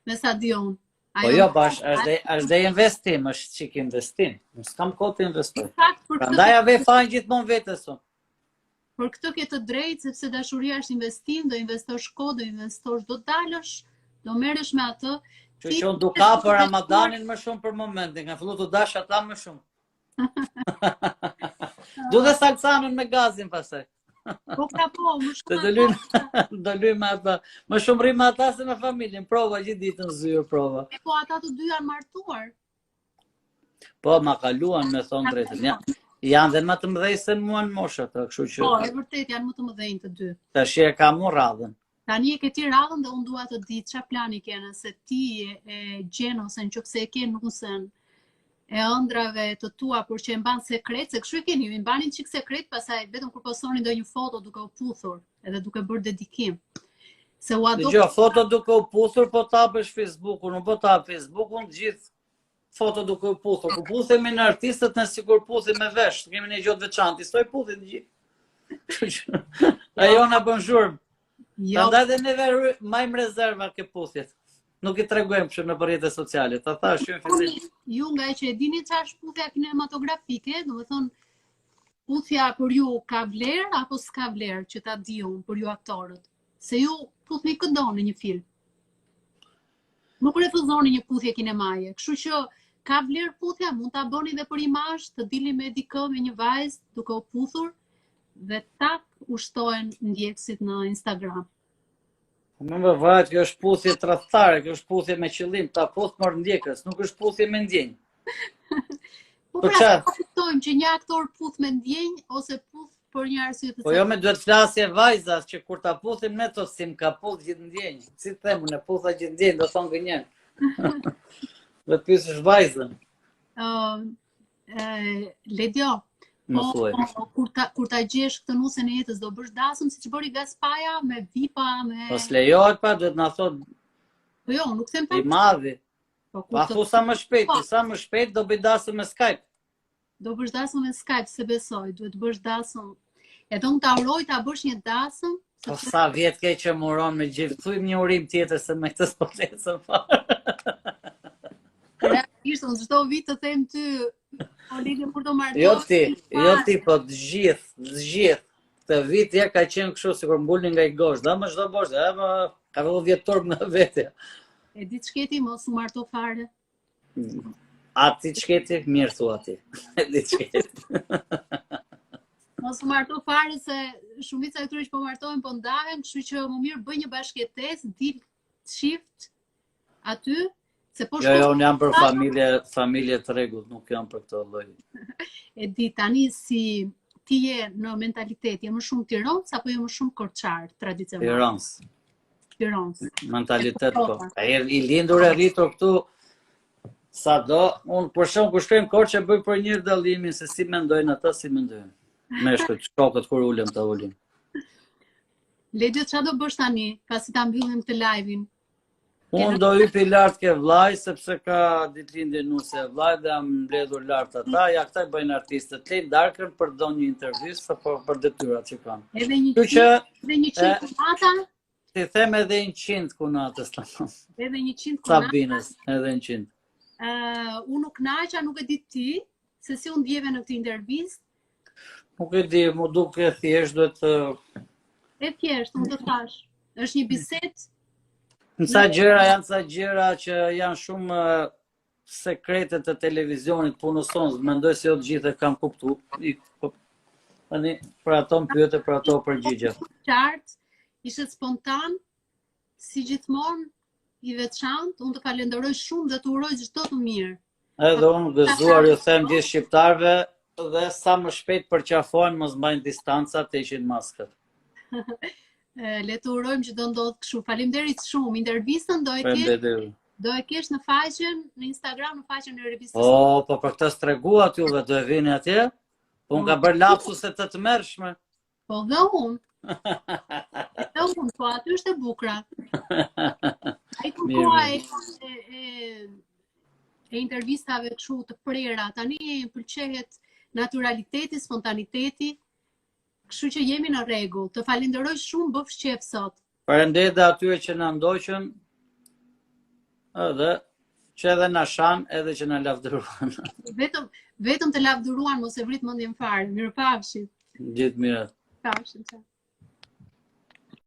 me sa di unë. Po jo, bash, është dhe investim, është çik investim. Nuk kam kohë të investoj. Prandaj ave fajin gjithmonë vetes unë. Për këtë ke të drejtë, sepse dashuria është investim, do investosh kohë, do investosh, do dalësh, do merresh me atë. Që unë du ka për Ramadanin më shumë për momentin, nga fillu të dash ata më shumë. Du dhe salcanën me gazin pasaj. Po pra po, më Të shumë do luajmë ata. Më shumë rrim me ata se me familjen. Prova gjithë ditën zyrë prova. po ata të dy janë martuar. Po, ma kaluan me thonë drejtën. Janë dhe më të mëdhej se mua në moshë ata, kështu që Po, e vërtet janë më të mëdhenj të dy. tash e kam unë radhën. Tani e ke ti radhën dhe unë dua të di çfarë plani ke nëse ti e gjen ose nëse e ke nusën e ëndrave të tua por që e mban sekret, se kështu e keni, ju i mbanin çik sekret, pastaj vetëm kur postoni ndonjë foto duke u puthur, edhe duke bërë dedikim. Se u adop Dgjoj, foto duke u puthur, po ta hapësh Facebookun, nuk po ta hap Facebookun, gjithë foto duke u puthur. Kur puthemi në artistët, ne sikur puthim me vesh, kemi një gjë të veçantë, soi puthin gjithë. Kështu që ajo na bën zhurmë. jo, Prandaj dhe neve majmë rezerva ke puthjet. Nuk i tregojmë që në rrjetet sociale. Ta thash që në fillim. ju nga që e dini çfarë është puthja kinematografike, domethënë puthja për ju ka vlerë apo s'ka vlerë që ta di unë për ju aktorët? Se ju puthni këdo në një film. Nuk refuzoni një puthje kinemaje. Kështu që ka vlerë puthja, mund ta bëni dhe për imazh, të dilni me dikë me një vajzë duke u puthur dhe tak ushtohen ndjekësit në Instagram. Më më vajt, kjo është puthje tradhtare, kjo është puthje me qëllim, ta puth mor ndjekës, nuk është puthje me ndjenjë. Po Po pra, çfarë? sa kuptojmë që një aktor puth me ndjenjë ose puth për një arsye të Po jo me duhet flasje vajzas që kur ta puthim ne to sim ka puth gjithë ndjenjë. Si them unë putha gjithë ndjenjë, do thonë gënjen. Do të pyesësh vajzën. Ledio, Më thuaj. kur ta gjesh këtë nusën e jetës do bësh dasëm siç bëri Gaspaja me vipa, me Po s'lejohet pa, duhet na thot Po jo, nuk them i ta. madhi. Po Pa thu sa më shpejt, sa më shpejt do bëj dasëm me Skype. do bësh dasëm me Skype, se besoj, duhet bësh dasëm. Edhe unë ta uroj ta bësh një dasëm, Po sa vjet ke që muron me gjithë, thujmë një urim tjetër se me këtë s'potecëm fare. realisht unë çdo vit të them ty, o Lidia kur do martohesh. Jo ti, po të gjithë. Këtë vit ja ka qenë kështu sikur mbulni nga i gosht, da më çdo bosh, më ka vëllë vjetor nga vetja. E di ç'keti mos u marto fare. A ti ç'keti, mirë thua ti. E di ç'keti. Mos u marto fare se shumica e tyre që po martohen po ndahen, kështu që më mirë bëj një bashkëtesë, dil çift aty, se po Jo, unë jam për familje të rregullt, nuk jam për këtë lloj. E di tani si ti je në mentalitet, je më shumë Tiranës apo je më shumë Korçar tradicional? Tiranës. Mentalitet po. I lindur e rritur këtu sado, unë për shumë kur shkojmë Korçë bëj për një dallimin se si mendojnë ata, si mendojnë. Meshkët, shokët kur ulem ta ulim. Ledio, çfarë do bësh tani, pasi ta mbyllim këtë live-in? Unë do hypi lart ke vllai sepse ka ditëlindje nuse vllai dhe jam mbledhur lart ata, ja këta bëjnë artistët. Lej darkën për do një intervistë apo për detyrat që kanë. Edhe një që kunata? Ti them edhe 100 kunatës tamam. Edhe 100 kunata. Sabinës, edhe 100. Unë nuk naqa, nuk e di ti, se si unë ndjeve në këtë intervistë. Nuk e di, mu duke thjesht duhet të... E thjesht, unë të thash. Është një bisedë. Sa gjëra që janë shumë sekrete të televizionit punës tonë, mendoj se jo të gjithë e kam kuptu. Tani, për ato më pyete, për ato përgjigje. Qartë, ishte spontan, si gjithmonë, i veçantë, unë të falenderoj shumë dhe të uroj çdo të mirë. Edhe unë gëzuar ju them gjithë shqiptarëve dhe sa më shpejt përqafohen, mos mbajnë distanca, të heqin maskët. Le të urojmë që do ndodhë kështu. Faleminderit shumë. Intervistën do e kesh në faqen në Instagram, në faqen e revistës. Po për këtë streguat juve, do e vini atje? Po unë ka bërë lapsuse të mërshme. Po dhe unë. Po aty është e bukra. Ai kërkoa e intervistave kështu të prera. Tani pëlqehet naturaliteti, spontaniteti. Kështu që jemi në rregull. Të falenderoj shumë, bëf shqef sot. Faleminderit dhe atyre që na ndoqën, edhe që edhe na shan, edhe që na lavdëruan. Vetëm të lavdëruan, mos e vrit mendjen fare. Mirupafshim. Gjithë mirë. Pafshim.